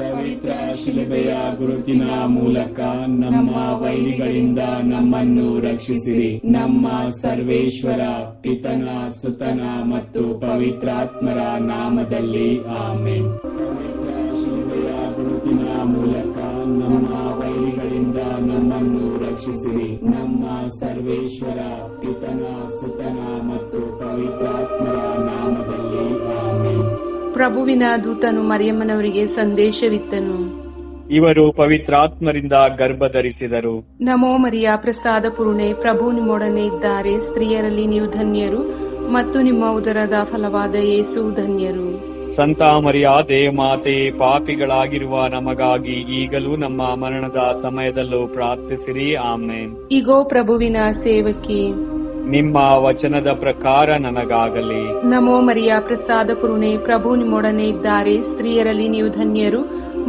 ಪವಿತ್ರ ಶಿಲುಬೆಯ ಗುರುತಿನ ಮೂಲಕ ನಮ್ಮ ವೈರಿಗಳಿಂದ ನಮ್ಮನ್ನು ರಕ್ಷಿಸಿರಿ. ನಮ್ಮ ಸರ್ವೇಶ್ವರ ಪಿತನ, ಸುತನ ಮತ್ತು ಪವಿತ್ರಾತ್ಮರ ನಾಮದಲ್ಲಿ ಆಮೆನ್. ಪವಿತ್ರ ಶಿಲುಬೆಯ ಗುರುತಿನ ಮೂಲಕ ನಮ್ಮ ವೈರಿಗಳಿಂದ ನಮ್ಮನ್ನು ರಕ್ಷಿಸಿರಿ. ನಮ್ಮ ಸರ್ವೇಶ್ವರ ಪಿತನ, ಸುತನ ಮತ್ತು ಪವಿತ್ರಾತ್ಮರ ನಾಮದಲ್ಲಿ ಆಮೆನ್. ಪ್ರಭುವಿನ ದೂತನು ಮರಿಯಮ್ಮನವರಿಗೆ ಸಂದೇಶವಿತ್ತನು. ಇವರು ಪವಿತ್ರಾತ್ಮರಿಂದ ಗರ್ಭಧರಿಸಿದರು. ನಮೋ ಮರಿಯ, ಪ್ರಸಾದ ಪೂರ್ಣೆ, ಪ್ರಭು ನಿಮ್ಮೊಡನೆ ಇದ್ದಾರೆ. ಸ್ತ್ರೀಯರಲ್ಲಿ ನೀವು ಧನ್ಯರು ಮತ್ತು ನಿಮ್ಮ ಉದರದ ಫಲವಾದ ಯೇಸು ಧನ್ಯರು. ಸಂತ ಮರಿಯಾದೆ ಮಾತೆ, ಪಾಪಿಗಳಾಗಿರುವ ನಮಗಾಗಿ ಈಗಲೂ ನಮ್ಮ ಮರಣದ ಸಮಯದಲ್ಲೂ ಪ್ರಾರ್ಥಿಸಿರಿ. ಆಮೇನ್. ಇಗೋ ಪ್ರಭುವಿನ ಸೇವಕಿ, ನಿಮ್ಮ ವಚನದ ಪ್ರಕಾರ ನನಗಾಗಲಿ. ನಮೋ ಮರಿಯ, ಪ್ರಸಾದ ಪೂರ್ಣೆ, ಪ್ರಭು ನಿಮ್ಮೊಡನೆ ಇದ್ದಾರೆ. ಸ್ತ್ರೀಯರಲ್ಲಿ ನೀವು ಧನ್ಯರು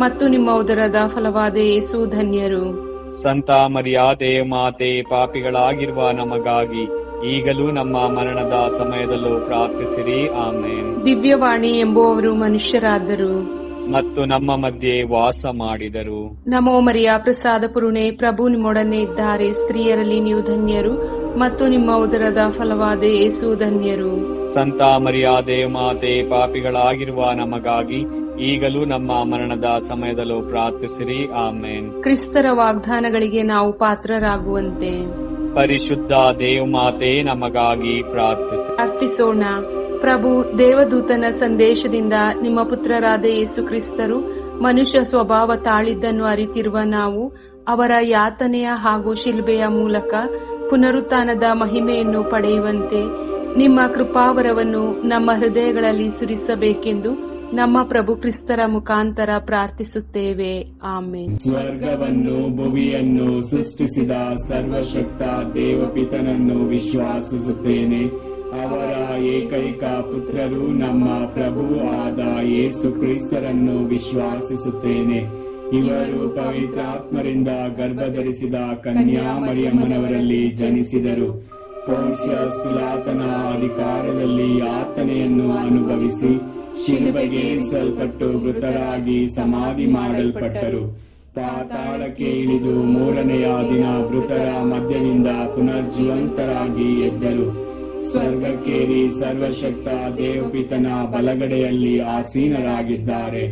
ಮತ್ತು ನಿಮ್ಮ ಉದರದ ಫಲವಾದ ಯೇಸು ಧನ್ಯರು. ಸಂತ ಮರಿಯಾದೆ ಮಾತೆ, ಪಾಪಿಗಳಾಗಿರುವ ನಮಗಾಗಿ ಈಗಲೂ ನಮ್ಮ ಮರಣದ ಸಮಯದಲ್ಲೂ ಪ್ರಾರ್ಥಿಸಿರಿ. ಆಮೇನ್. ದಿವ್ಯವಾಣಿ ಎಂಬುವವರು ಮನುಷ್ಯರಾದರು ಮತ್ತು ನಮ್ಮ ಮಧ್ಯೆ ವಾಸ ಮಾಡಿದರು. ನಮೋ ಮರಿಯ, ಪ್ರಸಾದ ಪೂರ್ಣೆ, ಪ್ರಭು ನಿಮ್ಮೊಡನೆ ಇದ್ದಾರೆ. ಸ್ತ್ರೀಯರಲ್ಲಿ ನೀವು ಧನ್ಯರು ಮತ್ತು ನಿಮ್ಮ ಉದರದ ಫಲವಾದ ಯೇಸು ಧನ್ಯರು. ಸಂತ ಮರಿಯಾದೆ ಮಾತೆ, ಪಾಪಿಗಳಾಗಿರುವ ನಮಗಾಗಿ ಈಗಲೂ ನಮ್ಮ ಮರಣದ ಸಮಯದಲ್ಲೂ ಪ್ರಾರ್ಥಿಸಿರಿ. ಆಮೇನ್. ಕ್ರಿಸ್ತರ ವಾಗ್ದಾನಗಳಿಗೆ ನಾವು ಪಾತ್ರರಾಗುವಂತೆ ಪರಿಶುದ್ಧ ದೇವಮಾತೆ ನಮಗಾಗಿ ಪ್ರಾರ್ಥಿಸೋಣ. ಪ್ರಭು ದೇವದೂತನ ಸಂದೇಶದಿಂದ ನಿಮ್ಮ ಪುತ್ರರಾದ ಯೇಸು ಕ್ರಿಸ್ತರು ಮನುಷ್ಯ ಸ್ವಭಾವ ತಾಳಿದ್ದನ್ನು ಅರಿತಿರುವ ನಾವು ಅವರ ಯಾತನೆಯ ಹಾಗೂ ಶಿಲ್ಬೆಯ ಮೂಲಕ ಪುನರುತ್ಥಾನದ ಮಹಿಮೆಯನ್ನು ಪಡೆಯುವಂತೆ ನಿಮ್ಮ ಕೃಪಾವರವನ್ನು ನಮ್ಮ ಹೃದಯಗಳಲ್ಲಿ ಸುರಿಸಬೇಕೆಂದು ನಮ್ಮ ಪ್ರಭು ಕ್ರಿಸ್ತರ ಮುಖಾಂತರ ಪ್ರಾರ್ಥಿಸುತ್ತೇವೆ. ಆಮೆನ್. ಸ್ವರ್ಗವನ್ನು ಭುವಿಯನ್ನು ಸೃಷ್ಟಿಸಿದ ಸರ್ವಶಕ್ತ ದೇವಪಿತನನ್ನು ವಿಶ್ವಾಸಿಸುತ್ತೇನೆ. ಅವರ ಏಕೈಕ ಪುತ್ರರು ನಮ್ಮ ಪ್ರಭು ಆದ ಯೇಸು ಕ್ರಿಸ್ತರನ್ನು ವಿಶ್ವಾಸಿಸುತ್ತೇನೆ. ಇವರು ಪವಿತ್ರಾತ್ಮರಿಂದ ಗರ್ಭಧರಿಸಿದ ಕನ್ಯಾ ಮರಿಯಮ್ಮನವರಲ್ಲಿ ಜನಿಸಿದರು. ಪೊನ್ಸಿಯಸ್ ಪಿಲಾತನ ಅಧಿಕಾರದಲ್ಲಿ ಯಾತನೆಯನ್ನು ಅನುಭವಿಸಿ ಶಿಲುಬೆಗೇರಿಸಲ್ಪಟ್ಟು ಮೃತರಾಗಿ ಸಮಾಧಿ ಮಾಡಲ್ಪಟ್ಟರು. ಪಾತಾಳಕ್ಕೆ ಇಳಿದು ಮೂರನೆಯ ದಿನ ಮೃತರ ಮಧ್ಯದಿಂದ ಪುನರ್ಜೀವಂತರಾಗಿ ಎದ್ದರು. ಸ್ವರ್ಗಕ್ಕೇರಿ ಸರ್ವಶಕ್ತ ದೇವಪಿತನ ಬಲಗಡೆಯಲ್ಲಿ ಆಸೀನರಾಗಿದ್ದಾರೆ.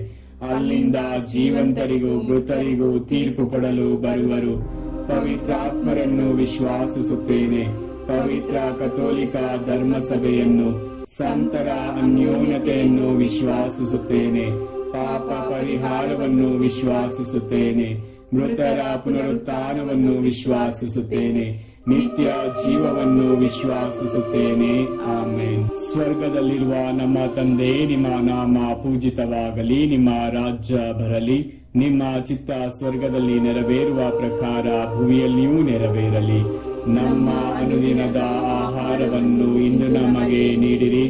ಅಲ್ಲಿಂದ ಜೀವಂತರಿಗೂ ಮೃತರಿಗೂ ತೀರ್ಪು ಕೊಡಲು ಬರುವರು. ಪವಿತ್ರಾತ್ಮರನ್ನು ವಿಶ್ವಾಸಿಸುತ್ತೇನೆ. ಪವಿತ್ರ ಕಥೋಲಿಕ ಧರ್ಮಸಭೆಯನ್ನು, ಸಂತರ ಅನ್ಯೋನ್ಯತೆಯನ್ನು ವಿಶ್ವಾಸಿಸುತ್ತೇನೆ. ಪಾಪ ಪರಿಹಾರವನ್ನು ವಿಶ್ವಾಸಿಸುತ್ತೇನೆ. ಮೃತರ ಪುನರುತ್ಥಾನವನ್ನು ವಿಶ್ವಾಸಿಸುತ್ತೇನೆ. ನಿತ್ಯ ಜೀವವನ್ನು ವಿಶ್ವಾಸಿಸುತ್ತೇನೆ. ಆಮೆನ್. ಸ್ವರ್ಗದಲ್ಲಿರುವ ನಮ್ಮ ತಂದೆ, ನಿಮ್ಮ ನಾಮ ಪೂಜಿತವಾಗಲಿ. ನಿಮ್ಮ ರಾಜ್ಯ ಬರಲಿ. ನಿಮ್ಮ ಚಿತ್ತ ಸ್ವರ್ಗದಲ್ಲಿ ನೆರವೇರುವ ಪ್ರಕಾರ ಭೂಮಿಯಲ್ಲಿಯೂ ನೆರವೇರಲಿ. ನಮ್ಮ ಅನುದಿನದ ಆಹಾರವನ್ನು ಇಂದು ನಮಗೆ ನೀಡಿರಿ.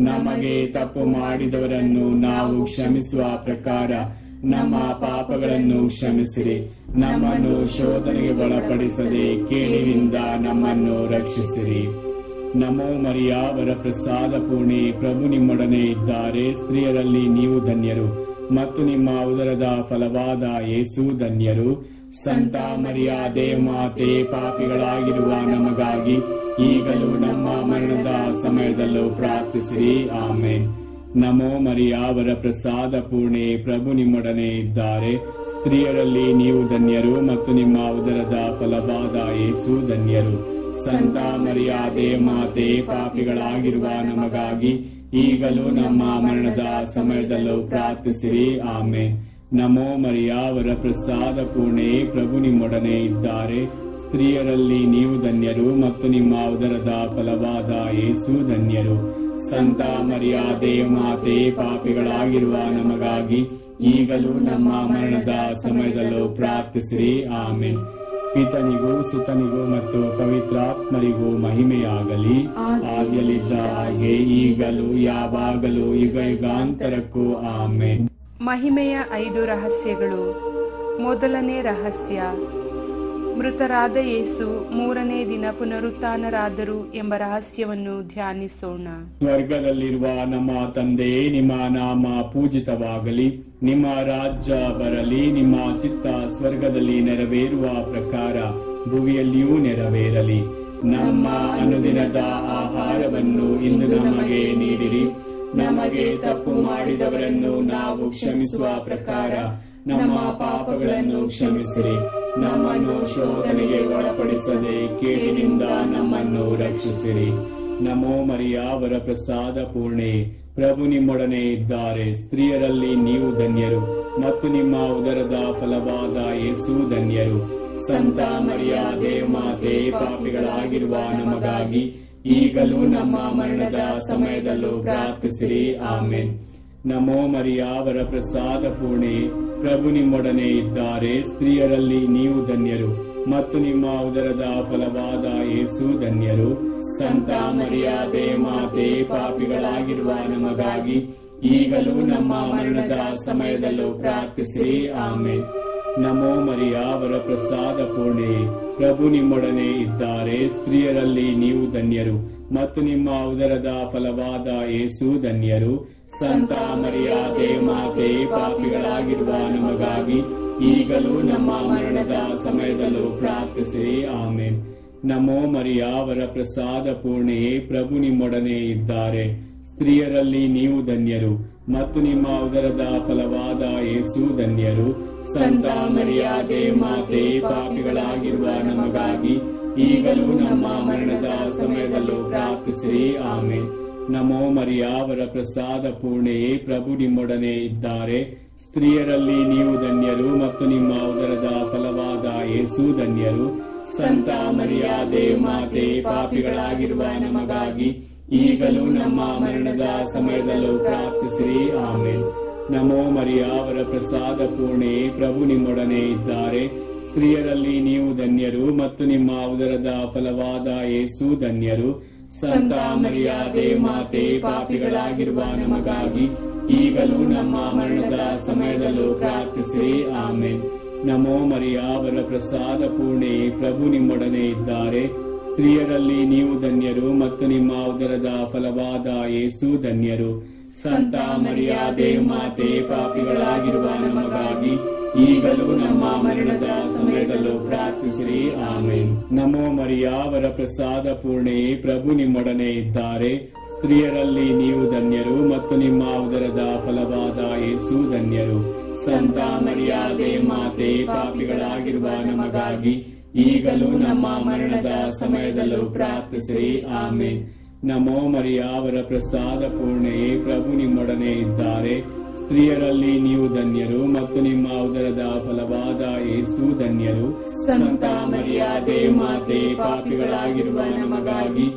ನಮಗೆ ತಪ್ಪು ಮಾಡಿದವರನ್ನು ನಾವು ಕ್ಷಮಿಸುವ ಪ್ರಕಾರ ನಮ್ಮ ಪಾಪಗಳನ್ನು ಕ್ಷಮಿಸಿರಿ. ನಮ್ಮನ್ನು ಶೋಧನೆಗೆ ಒಳಪಡಿಸದೆ ಕೇಳಿನಿಂದ ನಮ್ಮನ್ನು ರಕ್ಷಿಸಿರಿ. ನಮೋ ಮರಿಯ, ವರ ಪ್ರಸಾದ ಪೂರ್ಣೆ, ಪ್ರಭು ನಿಮ್ಮೊಡನೆ ಇದ್ದಾರೆ. ಸ್ತ್ರೀಯರಲ್ಲಿ ನೀವು ಧನ್ಯರು ಮತ್ತು ನಿಮ್ಮ ಉದರದ ಫಲವಾದ ಯೇಸು ಧನ್ಯರು. ಸಂತ ಮರಿಯ ದೇವಮಾತೆ, ಪಾಪಿಗಳಾಗಿರುವ ನಮಗಾಗಿ ಈಗಲೂ ನಮ್ಮ ಮರಣದ ಸಮಯದಲ್ಲೂ ಪ್ರಾರ್ಥಿಸಿರಿ. ಆಮೇನ್. ನಮೋ ಮರಿಯ, ವರ ಪ್ರಸಾದ ಪೂರ್ಣೆ, ಪ್ರಭು ನಿಮ್ಮೊಡನೆ ಇದ್ದಾರೆ. ಸ್ತ್ರೀಯರಲ್ಲಿ ನೀವು ಧನ್ಯರು ಮತ್ತು ನಿಮ್ಮ ಉದರದ ಫಲವಾದ ಯೇಸು ಧನ್ಯರು. ಸಂತ ಮರಿಯ ದೇವಮಾತೆ, ಪಾಪಿಗಳಾಗಿರುವ ನಮಗಾಗಿ ಈಗಲೂ ನಮ್ಮ ಮರಣದ ಸಮಯದಲ್ಲೂ ಪ್ರಾರ್ಥಿಸಿರಿ. ಆಮೇನ್. ನಮೋ ಮರಿಯ, ವರ ಪ್ರಸಾದ ಪೂರ್ಣೆ, ಪ್ರಭು ನಿಮ್ಮೊಡನೆ ಇದ್ದಾರೆ. ಸ್ತ್ರೀಯರಲ್ಲಿ ನೀವು ಧನ್ಯರು ಮತ್ತು ನಿಮ್ಮ ಉದರದ ಫಲವಾದ ಯೇಸು ಧನ್ಯರು. ಸಂತ ಮರಿಯ ದೇವಮಾತೆ, ಪಾಪಿಗಳಾಗಿರುವ ನಮಗಾಗಿ ಈಗಲೂ ನಮ್ಮ ಮರಣದ ಸಮಯದಲ್ಲೂ ಪ್ರಾರ್ಥಿಸಿರಿ. ಆಮೆನ್. ಪಿತನಿಗೂ ಸುತನಿಗೂ ಮತ್ತು ಪವಿತ್ರಾತ್ಮರಿಗೂ ಮಹಿಮೆಯಾಗಲಿ. ಆದಿಯಲ್ಲಿದ್ದ ಹಾಗೆ ಈಗಲೂ ಯಾವಾಗಲೂ ಯುಗ ಯುಗಾಂತರಕ್ಕೂ ಆಮೆನ್. ಮಹಿಮೆಯ 5 ರಹಸ್ಯಗಳು. ಮೊದಲನೇ ರಹಸ್ಯ, ಮೃತರಾದ ಯೇಸು 3ನೇ ದಿನ ಪುನರುತ್ಥಾನರಾದರು ಎಂಬ ರಹಸ್ಯವನ್ನು ಧ್ಯಾನಿಸೋಣ. ಸ್ವರ್ಗದಲ್ಲಿರುವ ನಮ್ಮ ತಂದೆ, ನಿಮ್ಮ ನಾಮ ಪೂಜಿತವಾಗಲಿ. ನಿಮ್ಮ ರಾಜ್ಯ ಬರಲಿ, ನಿಮ್ಮ ಚಿತ್ತ ಸ್ವರ್ಗದಲ್ಲಿ ನೆರವೇರುವ ಪ್ರಕಾರ ಭುವಿಯಲ್ಲಿಯೂ ನೆರವೇರಲಿ. ನಮ್ಮ ಅನುದಿನದ ಆಹಾರವನ್ನು ಇಂದು ನಮಗೆ ನೀಡಿರಿ. ನಮಗೆ ತಪ್ಪು ಮಾಡಿದವರನ್ನು ನಾವು ಕ್ಷಮಿಸುವ ಪ್ರಕಾರ ನಮ್ಮ ಪಾಪಗಳನ್ನು ಕ್ಷಮಿಸಿರಿ. ನಮ್ಮನ್ನು ಶೋಧನೆಗೆ ಒಳಪಡಿಸದೆ ಕೇಡಿನಿಂದ ನಮ್ಮನ್ನು ರಕ್ಷಿಸಿರಿ. ನಮೋ ಮರಿಯ ವರಪ್ರಸಾದ ಪೂರ್ಣೆ, ಪ್ರಭು ನಿಮ್ಮೊಡನೆ ಇದ್ದಾರೆ. ಸ್ತ್ರೀಯರಲ್ಲಿ ನೀವು ಧನ್ಯರು ಮತ್ತು ನಿಮ್ಮ ಉದರದ ಫಲವಾದ ಯೇಸು ಧನ್ಯರು. ಸಂತ ಮರಿಯ ದೇವಮಾತೆ, ಪಾಪಿಗಳಾಗಿರುವ ನಮಗಾಗಿ ಈಗಲೂ ನಮ್ಮ ಮರಣದ ಸಮಯದಲ್ಲೂ ಪ್ರಾರ್ಥಿಸಿರಿ. ಆಮೆನ್. ನಮೋ ಮರಿಯ ವರಪ್ರಸಾದ ಪೂರ್ಣೆ, ಪ್ರಭು ನಿಮ್ಮೊಡನೆ ಇದ್ದಾರೆ. ಸ್ತ್ರೀಯರಲ್ಲಿ ನೀವು ಧನ್ಯರು ಮತ್ತು ನಿಮ್ಮ ಉದರದ ಫಲವಾದ ಯೇಸು ಧನ್ಯರು. ಸಂತ ಮರಿಯ ದೇವಮಾತೆ, ಪಾಪಿಗಳಾಗಿರುವ ನಮಗಾಗಿ ಈಗಲೂ ನಮ್ಮ ಮರಣದ ಸಮಯದಲ್ಲೂ ಪ್ರಾರ್ಥಿಸಿರಿ. ಆಮೆನ್. ನಮೋ ಮರಿಯ ವರಪ್ರಸಾದ ಪೂರ್ಣೆ, ಪ್ರಭು ನಿಮ್ಮೊಡನೆ ಇದ್ದಾರೆ. ಸ್ತ್ರೀಯರಲ್ಲಿ ನೀವು ಧನ್ಯರು ಮತ್ತು ನಿಮ್ಮ ಉದರದ ಫಲವಾದ ಯೇಸು ಧನ್ಯರು. ಸಂತ ಮರಿಯ ದೇವಮಾತೆ, ಪಾಪಿಗಳಾಗಿರುವ ನಮಗಾಗಿ ಈಗಲೂ ನಮ್ಮ ಮರಣದ ಸಮಯದಲ್ಲೂ ಪ್ರಾರ್ಥಿಸಿರಿ. ಆಮೆನ್. ನಮೋ ಮರಿಯ ವರಪ್ರಸಾದ ಪೂರ್ಣೆ, ಪ್ರಭು ನಿಮ್ಮೊಡನೆ ಇದ್ದಾರೆ. ಸ್ತ್ರೀಯರಲ್ಲಿ ನೀವು ಧನ್ಯರು ಮತ್ತು ನಿಮ್ಮ ಉದರದ ಫಲವಾದ ಯೇಸು ಧನ್ಯರು. ಸಂತ ಮರಿಯ ದೇವಮಾತೆ, ಪಾಪಿಗಳಾಗಿರುವ ನಮಗಾಗಿ ಈಗಲೂ ನಮ್ಮ ಮರಣದ ಸಮಯದಲ್ಲೂ ಪ್ರಾರ್ಥಿಸಿರಿ. ಆಮೆನ್. ನಮೋ ಮರಿಯ ವರಪ್ರಸಾದ ಪೂರ್ಣೆ, ಪ್ರಭು ನಿಮ್ಮೊಡನೆ ಇದ್ದಾರೆ. ಸ್ತ್ರೀಯರಲ್ಲಿ ನೀವು ಧನ್ಯರು ಮತ್ತು ನಿಮ್ಮ ಉದರದ ಫಲವಾದ ಯೇಸು ಧನ್ಯರು. ಸಂತ ಮರಿಯ ದೇವಮಾತೆ, ಪಾಪಿಗಳಾಗಿರುವ ನಮಗಾಗಿ ಈಗಲೂ ನಮ್ಮ ಮರಣದ ಸಮಯದಲ್ಲೂ ಪ್ರಾರ್ಥಿಸಿರಿ. ಆಮೆನ್. ನಮೋ ಮರಿಯ ವರಪ್ರಸಾದ ಪೂರ್ಣೆ, ಪ್ರಭು ನಿಮ್ಮೊಡನೆ ಇದ್ದಾರೆ. ಸ್ತ್ರೀಯರಲ್ಲಿ ನೀವು ಧನ್ಯರು ಮತ್ತು ನಿಮ್ಮ ಉದರದ ಫಲವಾದ ಯೇಸು ಧನ್ಯರು. ಸಂತ ಮರಿಯ ದೇವಮಾತೆ, ಪಾಪಿಗಳಾಗಿರುವ ನಮಗಾಗಿ ಈಗಲೂ ನಮ್ಮ ಮರಣದ ಸಮಯದಲ್ಲೂ ಪ್ರಾರ್ಥಿಸಿರಿ. ಆಮೆನ್. ನಮೋ ಮರಿಯ ವರಪ್ರಸಾದ ಪೂರ್ಣೆ, ಪ್ರಭು ನಿಮ್ಮೊಡನೆ ಇದ್ದಾರೆ. ಸ್ತ್ರೀಯರಲ್ಲಿ ನೀವು ಧನ್ಯರು ಮತ್ತು ನಿಮ್ಮ ಉದರದ ಫಲವಾದ ಯೇಸು ಧನ್ಯರು. ಸಂತ ಮರಿಯ ದೇವಮಾತೆ, ಪಾಪಿಗಳಾಗಿರುವ ನಮಗಾಗಿ ಈಗಲೂ ನಮ್ಮ ಮರಣದ ಸಮಯದಲ್ಲೂ ಪ್ರಾರ್ಥಿಸಿರಿ. ಆಮೆನ್. ನಮೋ ಮರಿಯ ವರಪ್ರಸಾದ ಪೂರ್ಣೆ, ಪ್ರಭು ನಿಮ್ಮೊಡನೆ ಇದ್ದಾರೆ. ಸ್ತ್ರೀಯರಲ್ಲಿ ನೀವು ಧನ್ಯರು ಮತ್ತು ನಿಮ್ಮ ಉದರದ ಫಲವಾದ ಯೇಸು ಧನ್ಯರು. ಸಂತ ಮರಿಯ ದೇವಮಾತೆ, ಪಾಪಿಗಳಾಗಿರುವ ನಮಗಾಗಿ ಈಗಲೂ ನಮ್ಮ ಮರಣದ ಸಮಯದಲ್ಲೂ ಪ್ರಾರ್ಥಿಸಿರಿ. ಆಮೆನ್. ನಮೋ ಮರಿಯ ವರಪ್ರಸಾದ ಪೂರ್ಣೆ, ಪ್ರಭು ನಿಮ್ಮೊಡನೆ ಇದ್ದಾರೆ. ಸ್ತ್ರೀಯರಲ್ಲಿ ನೀವು ಧನ್ಯರು ಮತ್ತು ನಿಮ್ಮ ಉದರದ ಫಲವಾದ ಯೇಸು ಧನ್ಯರು. ಸಂತ ಮರಿಯ ದೇವಮಾತೆ, ಪಾಪಿಗಳಾಗಿರುವ ನಮಗಾಗಿ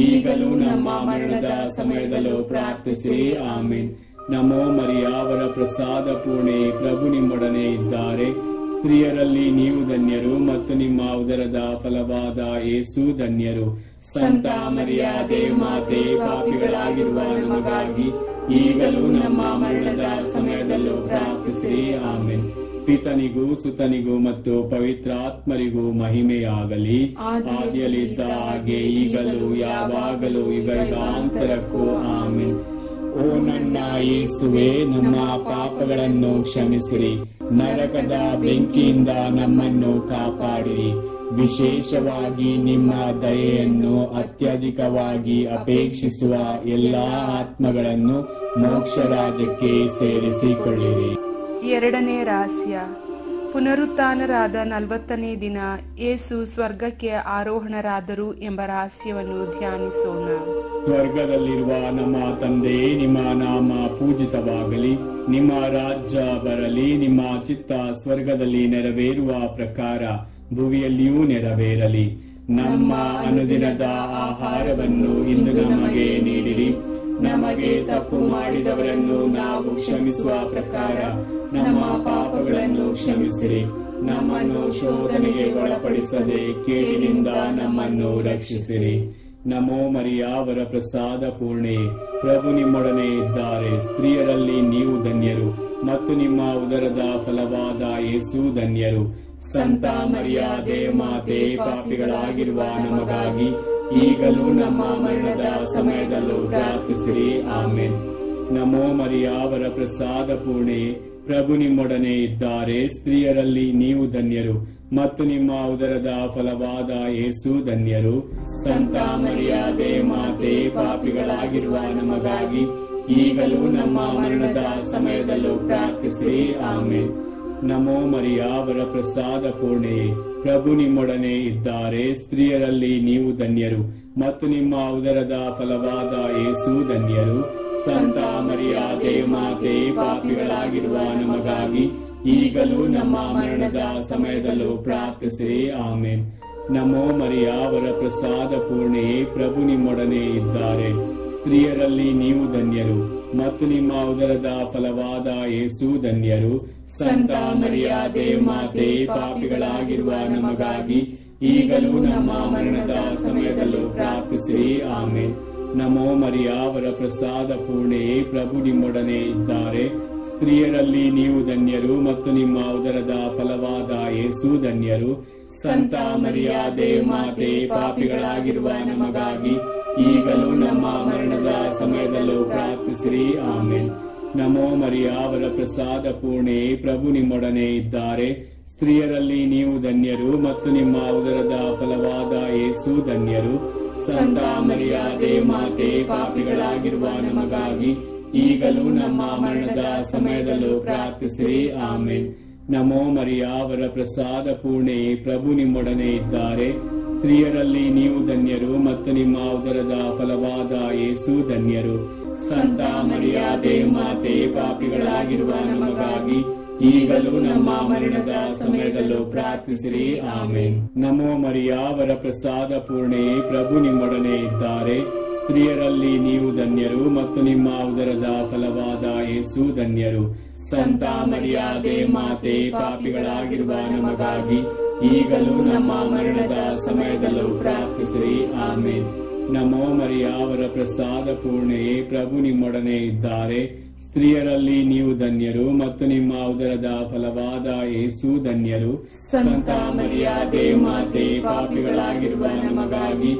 ಈಗಲೂ ನಮ್ಮ ಮರಣದ ಸಮಯದಲ್ಲೂ ಪ್ರಾರ್ಥಿಸಿರಿ. ಆಮೆನ್. ನಮೋ ಮರಿಯ ವರಪ್ರಸಾದ ಪೂರ್ಣೆ, ಪ್ರಭು ನಿಮ್ಮೊಡನೆ ಇದ್ದಾರೆ. ಸ್ತ್ರೀಯರಲ್ಲಿ ನೀವು ಧನ್ಯರು ಮತ್ತು ನಿಮ್ಮ ಉದರದ ಫಲವಾದ ಯೇಸು ಧನ್ಯರು. ಸಂತ ಮರಿಯ ದೇವಮಾತೆ, ಪಾಪಿಗಳಾಗಿರುವ ನಮಗಾಗಿ ಈಗಲೂ ನಮ್ಮ ಮರಣದ ಸಮಯದಲ್ಲೂ ಪ್ರಾರ್ಥಿಸಿರಿ. ಆಮೆನ್. ಪಿತನಿಗೂ ಸುತನಿಗೂ ಮತ್ತು ಪವಿತ್ರಾತ್ಮರಿಗೂ ಮಹಿಮೆಯಾಗಲಿ. ಆದಿಯಲ್ಲಿದ್ದ ಹಾಗೆ ಈಗಲೂ ಯಾವಾಗಲೂ ಯುಗಾಂತರಕ್ಕೂ. ಆಮೆನ್. ಓ ನನ್ನ ಯೇಸುವೆ, ನಮ್ಮ ಪಾಪಗಳನ್ನು ಕ್ಷಮಿಸಿರಿ. ನರಕದ ಬೆಂಕಿಯಿಂದ ನಮ್ಮನ್ನು ಕಾಪಾಡಿರಿ. ವಿಶೇಷವಾಗಿ ನಿಮ್ಮ ದಯೆಯನ್ನು ಅತ್ಯಧಿಕವಾಗಿ ಅಪೇಕ್ಷಿಸುವ ಎಲ್ಲಾ ಆತ್ಮಗಳನ್ನು ಮೋಕ್ಷ ರಾಜ್ಯಕ್ಕೆ ಸೇರಿಸಿಕೊಳ್ಳಿರಿ. ಎರಡನೇ ರಹಸ್ಯ, ಪುನರುತ್ಥಾನರಾದ 40ನೇ ದಿನ ಯೇಸು ಸ್ವರ್ಗಕ್ಕೆ ಆರೋಹಣರಾದರು ಎಂಬ ರಹಸ್ಯವನ್ನು ಧ್ಯಾನಿಸೋಣ. ಸ್ವರ್ಗದಲ್ಲಿರುವ ನಮ್ಮ ತಂದೆ, ನಿಮ್ಮ ನಾಮ ಪೂಜಿತವಾಗಲಿ. ನಿಮ್ಮ ರಾಜ್ಯ ಬರಲಿ. ನಿಮ್ಮ ಚಿತ್ತ ಸ್ವರ್ಗದಲ್ಲಿ ನೆರವೇರುವ ಪ್ರಕಾರ ಭುವಿಯಲ್ಲಿಯೂ ನೆರವೇರಲಿ. ನಮ್ಮ ಅನುದಿನದ ಆಹಾರವನ್ನು ಇಂದು ನಮಗೆ ನೀಡಿರಿ. ನಮಗೆ ತಪ್ಪು ಮಾಡಿದವರನ್ನು ನಾವು ಕ್ಷಮಿಸುವ ಪ್ರಕಾರ ನಮ್ಮ ಪಾಪಗಳನ್ನು ಕ್ಷಮಿಸಿರಿ. ನಮ್ಮನ್ನು ಶೋಧನೆಗೆ ಒಳಪಡಿಸದೆ ಕೇಡಿನಿಂದ ನಮ್ಮನ್ನು ರಕ್ಷಿಸಿರಿ. ನಮೋ ಮರಿಯ ವರಪ್ರಸಾದ ಪೂರ್ಣೆ, ಪ್ರಭು ನಿಮ್ಮೊಡನೆ ಇದ್ದಾರೆ. ಸ್ತ್ರೀಯರಲ್ಲಿ ನೀವು ಧನ್ಯರು ಮತ್ತು ನಿಮ್ಮ ಉದರದ ಫಲವಾದ ಯೇಸು ಧನ್ಯರು. ಸಂತ ಮರಿಯ ದೇವಮಾತೆ, ಪಾಪಿಗಳಾಗಿರುವ ನಮಗಾಗಿ ಈಗಲೂ ನಮ್ಮ ಮರಣದ ಸಮಯದಲ್ಲೂ ಪ್ರಾರ್ಥಿಸಿರಿ. ಆಮೆನ್. ನಮೋ ಮರಿಯ ವರಪ್ರಸಾದ ಪೂರ್ಣೆ, ಪ್ರಭು ನಿಮ್ಮೊಡನೆ ಇದ್ದಾರೆ. ಸ್ತ್ರೀಯರಲ್ಲಿ ನೀವು ಧನ್ಯರು ಮತ್ತು ನಿಮ್ಮ ಉದರದ ಫಲವಾದ ಯೇಸು ಧನ್ಯರು. ಸಂತ ಮರಿಯಾದೆ ಮಾತೆ, ಪಾಪಿಗಳಾಗಿರುವ ನಮಗಾಗಿ ಈಗಲೂ ನಮ್ಮ ಮರಣದ ಸಮಯದಲ್ಲೂ ಪ್ರಾರ್ಥಿಸಿರಿ. ಆಮೆನ್. ನಮೋ ಮರಿಯ ವರಪ್ರಸಾದ ಪೂರ್ಣೆಯೇ, ಪ್ರಭು ನಿಮ್ಮೊಡನೆ ಇದ್ದಾರೆ. ಸ್ತ್ರೀಯರಲ್ಲಿ ನೀವು ಧನ್ಯರು ಮತ್ತು ನಿಮ್ಮ ಉದರದ ಫಲವಾದ ಯೇಸು ಧನ್ಯರು. ಸಂತ ಮರಿಯಾದೆ ಮಾತೆ, ಪಾಪಿಗಳಾಗಿರುವ ನಮಗಾಗಿ ಈಗಲೂ ನಮ್ಮ ಮರಣದ ಸಮಯದಲ್ಲೂ ಪ್ರಾರ್ಥಿಸಿರಿ. ಆಮೆನ್. ನಮೋ ಮರಿಯ ವರಪ್ರಸಾದ ಪೂರ್ಣೆಯೇ, ಪ್ರಭು ನಿಮ್ಮೊಡನೆ ಇದ್ದಾರೆ. ಸ್ತ್ರೀಯರಲ್ಲಿ ನೀವು ಧನ್ಯರು ಮತ್ತು ನಿಮ್ಮ ಉದರದ ಫಲವಾದ ಯೇಸು ಧನ್ಯರು. ಸಂತ ಮರಿಯಾದೆ ಮಾತೆ, ಪಾಪಿಗಳಾಗಿರುವ ನಮಗಾಗಿ ಈಗಲೂ ನಮ್ಮ ಮರಣದ ಸಮಯದಲ್ಲೂ ಪ್ರಾರ್ಥಿಸಿರಿ. ಆಮೆನ್. ನಮೋ ಮರಿಯ ವರಪ್ರಸಾದ ಪೂರ್ಣೆಯೇ, ಪ್ರಭು ನಿಮ್ಮೊಡನೆ ಇದ್ದಾರೆ. ಸ್ತ್ರೀಯರಲ್ಲಿ ನೀವು ಧನ್ಯರು ಮತ್ತು ನಿಮ್ಮ ಉದರದ ಫಲವಾದ ಯೇಸು ಧನ್ಯರು. ಸಂತ ಮರಿಯಾದೆ ಮಾತೆ, ಪಾಪಿಗಳಾಗಿರುವ ನಮಗಾಗಿ ಈಗಲೂ ನಮ್ಮ ಮರಣದ ಸಮಯದಲ್ಲೂ ಪ್ರಾರ್ಥಿಸಿರಿ. ಆಮೆನ್. ನಮೋ ಮರಿಯ ವರಪ್ರಸಾದ ಪೂರ್ಣೆಯೇ, ಪ್ರಭು ನಿಮ್ಮೊಡನೆ ಇದ್ದಾರೆ. ಸ್ತ್ರೀಯರಲ್ಲಿ ನೀವು ಧನ್ಯರು ಮತ್ತು ನಿಮ್ಮ ಉದರದ ಫಲವಾದ ಯೇಸು ಧನ್ಯರು. ಸಂತ ಮರಿಯಾದೆ ಮಾತೆ, ಪಾಪಿಗಳಾಗಿರುವ ನಮಗಾಗಿ ಈಗಲೂ ನಮ್ಮ ಮರಣದ ಸಮಯದಲ್ಲೂ ಪ್ರಾರ್ಥಿಸಿರಿ. ಆಮೆನ್. ನಮೋ ಮರಿಯ ವರಪ್ರಸಾದ ಪೂರ್ಣೆಯೇ, ಪ್ರಭು ನಿಮ್ಮೊಡನೆ ಇದ್ದಾರೆ. ಸ್ತ್ರೀಯರಲ್ಲಿ ನೀವು ಧನ್ಯರು ಮತ್ತು ನಿಮ್ಮ ಉದರದ ಫಲವಾದ ಯೇಸು ಧನ್ಯರು. ಸಂತ ಮರಿಯಾದೆ ಮಾತೆ, ಪಾಪಿಗಳಾಗಿರುವ ನಮಗಾಗಿ ಈಗಲೂ ನಮ್ಮ ಮರಣದ ಸಮಯದಲ್ಲೂ ಪ್ರಾರ್ಥಿಸಿರಿ. ಆಮೆನ್. ನಮೋ ಮರಿಯ ವರಪ್ರಸಾದ ಪೂರ್ಣೆಯೇ, ಪ್ರಭು ನಿಮ್ಮೊಡನೆ ಇದ್ದಾರೆ. ಸ್ತ್ರೀಯರಲ್ಲಿ ನೀವು ಧನ್ಯರು ಮತ್ತು ನಿಮ್ಮ ಉದರದ ಫಲವಾದ ಯೇಸು ಧನ್ಯರು. ಸಂತ ಮರಿಯಾದೆ ಮಾತೆ, ಪಾಪಿಗಳಾಗಿರುವ ನಮಗಾಗಿ ಈಗಲೂ ನಮ್ಮ ಮರಣದ ಸಮಯದಲ್ಲೂ ಪ್ರಾರ್ಥಿಸಿರಿ. ಆಮೆನ್. ನಮೋ ಮರಿಯ ವರಪ್ರಸಾದ ಪೂರ್ಣೆಯೇ, ಪ್ರಭು ನಿಮ್ಮೊಡನೆ ಇದ್ದಾರೆ. ಸ್ತ್ರೀಯರಲ್ಲಿ ನೀವು ಧನ್ಯರು ಮತ್ತು ನಿಮ್ಮ ಉದರದ ಫಲವಾದ ಯೇಸು ಧನ್ಯರು. ಸಂತ ಮರಿಯಾದೆ ಮಾತೆ, ಪಾಪಿಗಳಾಗಿರುವ ನಮಗಾಗಿ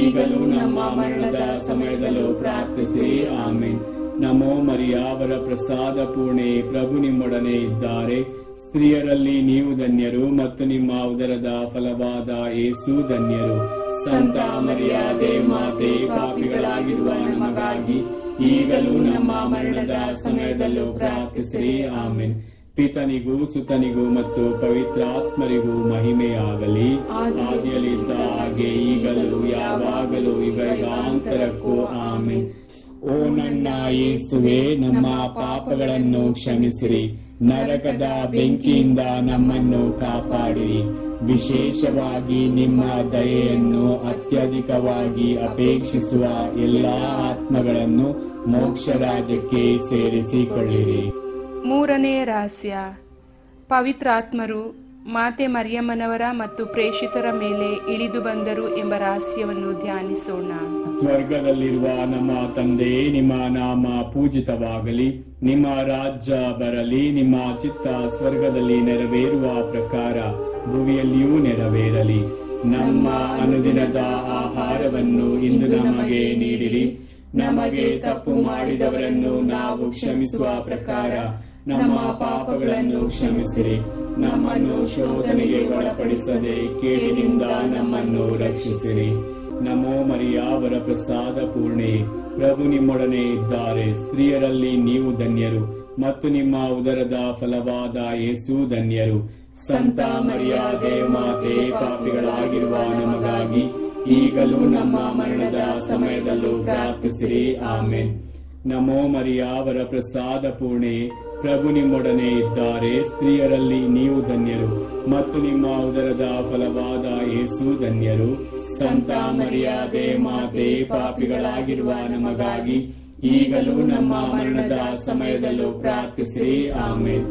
ಈಗಲೂ ನಮ್ಮ ಮರಣದ ಸಮಯದಲ್ಲೂ ಪ್ರಾರ್ಥಿಸಿರಿ. ಆಮೆನ್. ನಮೋ ಮರಿಯ ವರಪ್ರಸಾದ ಪೂರ್ಣೆಯೇ, ಪ್ರಭು ನಿಮ್ಮೊಡನೆ ಇದ್ದಾರೆ. ಸ್ತ್ರೀಯರಲ್ಲಿ ನೀವು ಧನ್ಯರು ಮತ್ತು ನಿಮ್ಮ ಉದರದ ಫಲವಾದ ಯೇಸು ಧನ್ಯರು. ಸಂತ ಮರಿಯಾದೆ ಮಾತೆ, ಪಾಪಿಗಳಾಗಿರುವ ನಮಗಾಗಿ ಈಗಲೂ ನಮ್ಮ ಮರಣದ ಸಮಯದಲ್ಲೂ ಪ್ರಾರ್ಥಿಸಿರಿ. ಆಮೆನ್. ಪಿತನಿಗೂ ಸುತನಿಗೂ ಮತ್ತು ಪವಿತ್ರಾತ್ಮರಿಗೂ ಮಹಿಮೆಯಾಗಲಿ. ಆದಿಯಲ್ಲಿದ್ದ ಹಾಗೆ ಈಗಲೂ ಯಾವಾಗಲೂ ಯುಗಾಂತರಕ್ಕೂ. ಆಮೆನ್. ಓ ನನ್ನ ಯೇಸುವೆ, ನಮ್ಮ ಪಾಪಗಳನ್ನು ಕ್ಷಮಿಸಿರಿ, ನರಕದ ಬೆಂಕಿಯಿಂದ ನಮ್ಮನ್ನು ಕಾಪಾಡಿರಿ. ವಿಶೇಷವಾಗಿ ನಿಮ್ಮ ದಯೆಯನ್ನು ಅತ್ಯಧಿಕವಾಗಿ ಅಪೇಕ್ಷಿಸುವ ಎಲ್ಲಾ ಆತ್ಮಗಳನ್ನು ಮೋಕ್ಷ ರಾಜ್ಯಕ್ಕೆ ಸೇರಿಸಿಕೊಳ್ಳಿರಿ. ಮೂರನೆಯ ರಹಸ್ಯ, ಪವಿತ್ರಾತ್ಮರು ಮಾತೆ ಮರಿಯಮ್ಮನವರ ಮತ್ತು ಪ್ರೇಷಿತರ ಮೇಲೆ ಇಳಿದು ಬಂದರು ಎಂಬ ರಹಸ್ಯವನ್ನು ಧ್ಯಾನಿಸೋಣ. ಸ್ವರ್ಗದಲ್ಲಿರುವ ನಮ್ಮ ತಂದೆ, ನಿಮ್ಮ ನಾಮ ಪೂಜಿತವಾಗಲಿ, ನಿಮ್ಮ ರಾಜ್ಯ ಬರಲಿ, ನಿಮ್ಮ ಚಿತ್ತ ಸ್ವರ್ಗದಲ್ಲಿ ನೆರವೇರುವ ಪ್ರಕಾರ ಭೂಮಿಯಲ್ಲಿಯೂ ನೆರವೇರಲಿ. ನಮ್ಮ ಅನುದಿನದ ಆಹಾರವನ್ನು ಇಂದು ನಮಗೆ ನೀಡಿರಿ. ನಮಗೆ ತಪ್ಪು ಮಾಡಿದವರನ್ನು ನಾವು ಕ್ಷಮಿಸುವ ಪ್ರಕಾರ ನಮ್ಮ ಪಾಪಗಳನ್ನು ಕ್ಷಮಿಸಿರಿ. ನಮ್ಮನ್ನು ಶೋಧನೆಗೆ ಒಳಪಡಿಸದೆ ಕೇಡಿನಿಂದ ನಮ್ಮನ್ನು ರಕ್ಷಿಸಿರಿ. ನಮೋ ಮರಿಯ ವರಪ್ರಸಾದ ಪೂರ್ಣೆ, ಪ್ರಭು ನಿಮ್ಮೊಡನೆ ಇದ್ದಾರೆ. ಸ್ತ್ರೀಯರಲ್ಲಿ ನೀವು ಧನ್ಯರು ಮತ್ತು ನಿಮ್ಮ ಉದರದ ಫಲವಾದ ಯೇಸು ಧನ್ಯರು. ಸಂತ ಮರಿಯಾದೆ ಮಾತೆ, ಪಾಪಿಗಳಾಗಿರುವ ನಮಗಾಗಿ ಈಗಲೂ ನಮ್ಮ ಮರಣದ ಸಮಯದಲ್ಲೂ ಪ್ರಾರ್ಥಿಸಿರಿ. ಆಮೆನ್. ನಮೋ ಮರಿಯ ವರಪ್ರಸಾದ ಪೂರ್ಣೆ, ಪ್ರಭು ನಿಮ್ಮೊಡನೆ ಇದ್ದಾರೆ. ಸ್ತ್ರೀಯರಲ್ಲಿ ನೀವು ಧನ್ಯರು ಮತ್ತು ನಿಮ್ಮ ಉದರದ ಫಲವಾದ ಯೇಸು ಧನ್ಯರು. ಸಂತ ಮರಿಯಾದೆ ಮಾತೆ, ಪಾಪಿಗಳಾಗಿರುವ ನಮಗಾಗಿ ಈಗಲೂ ನಮ್ಮ ಮರಣದ ಸಮಯದಲ್ಲೂ ಪ್ರಾರ್ಥಿಸಿರಿ. ಆಮೆನ್.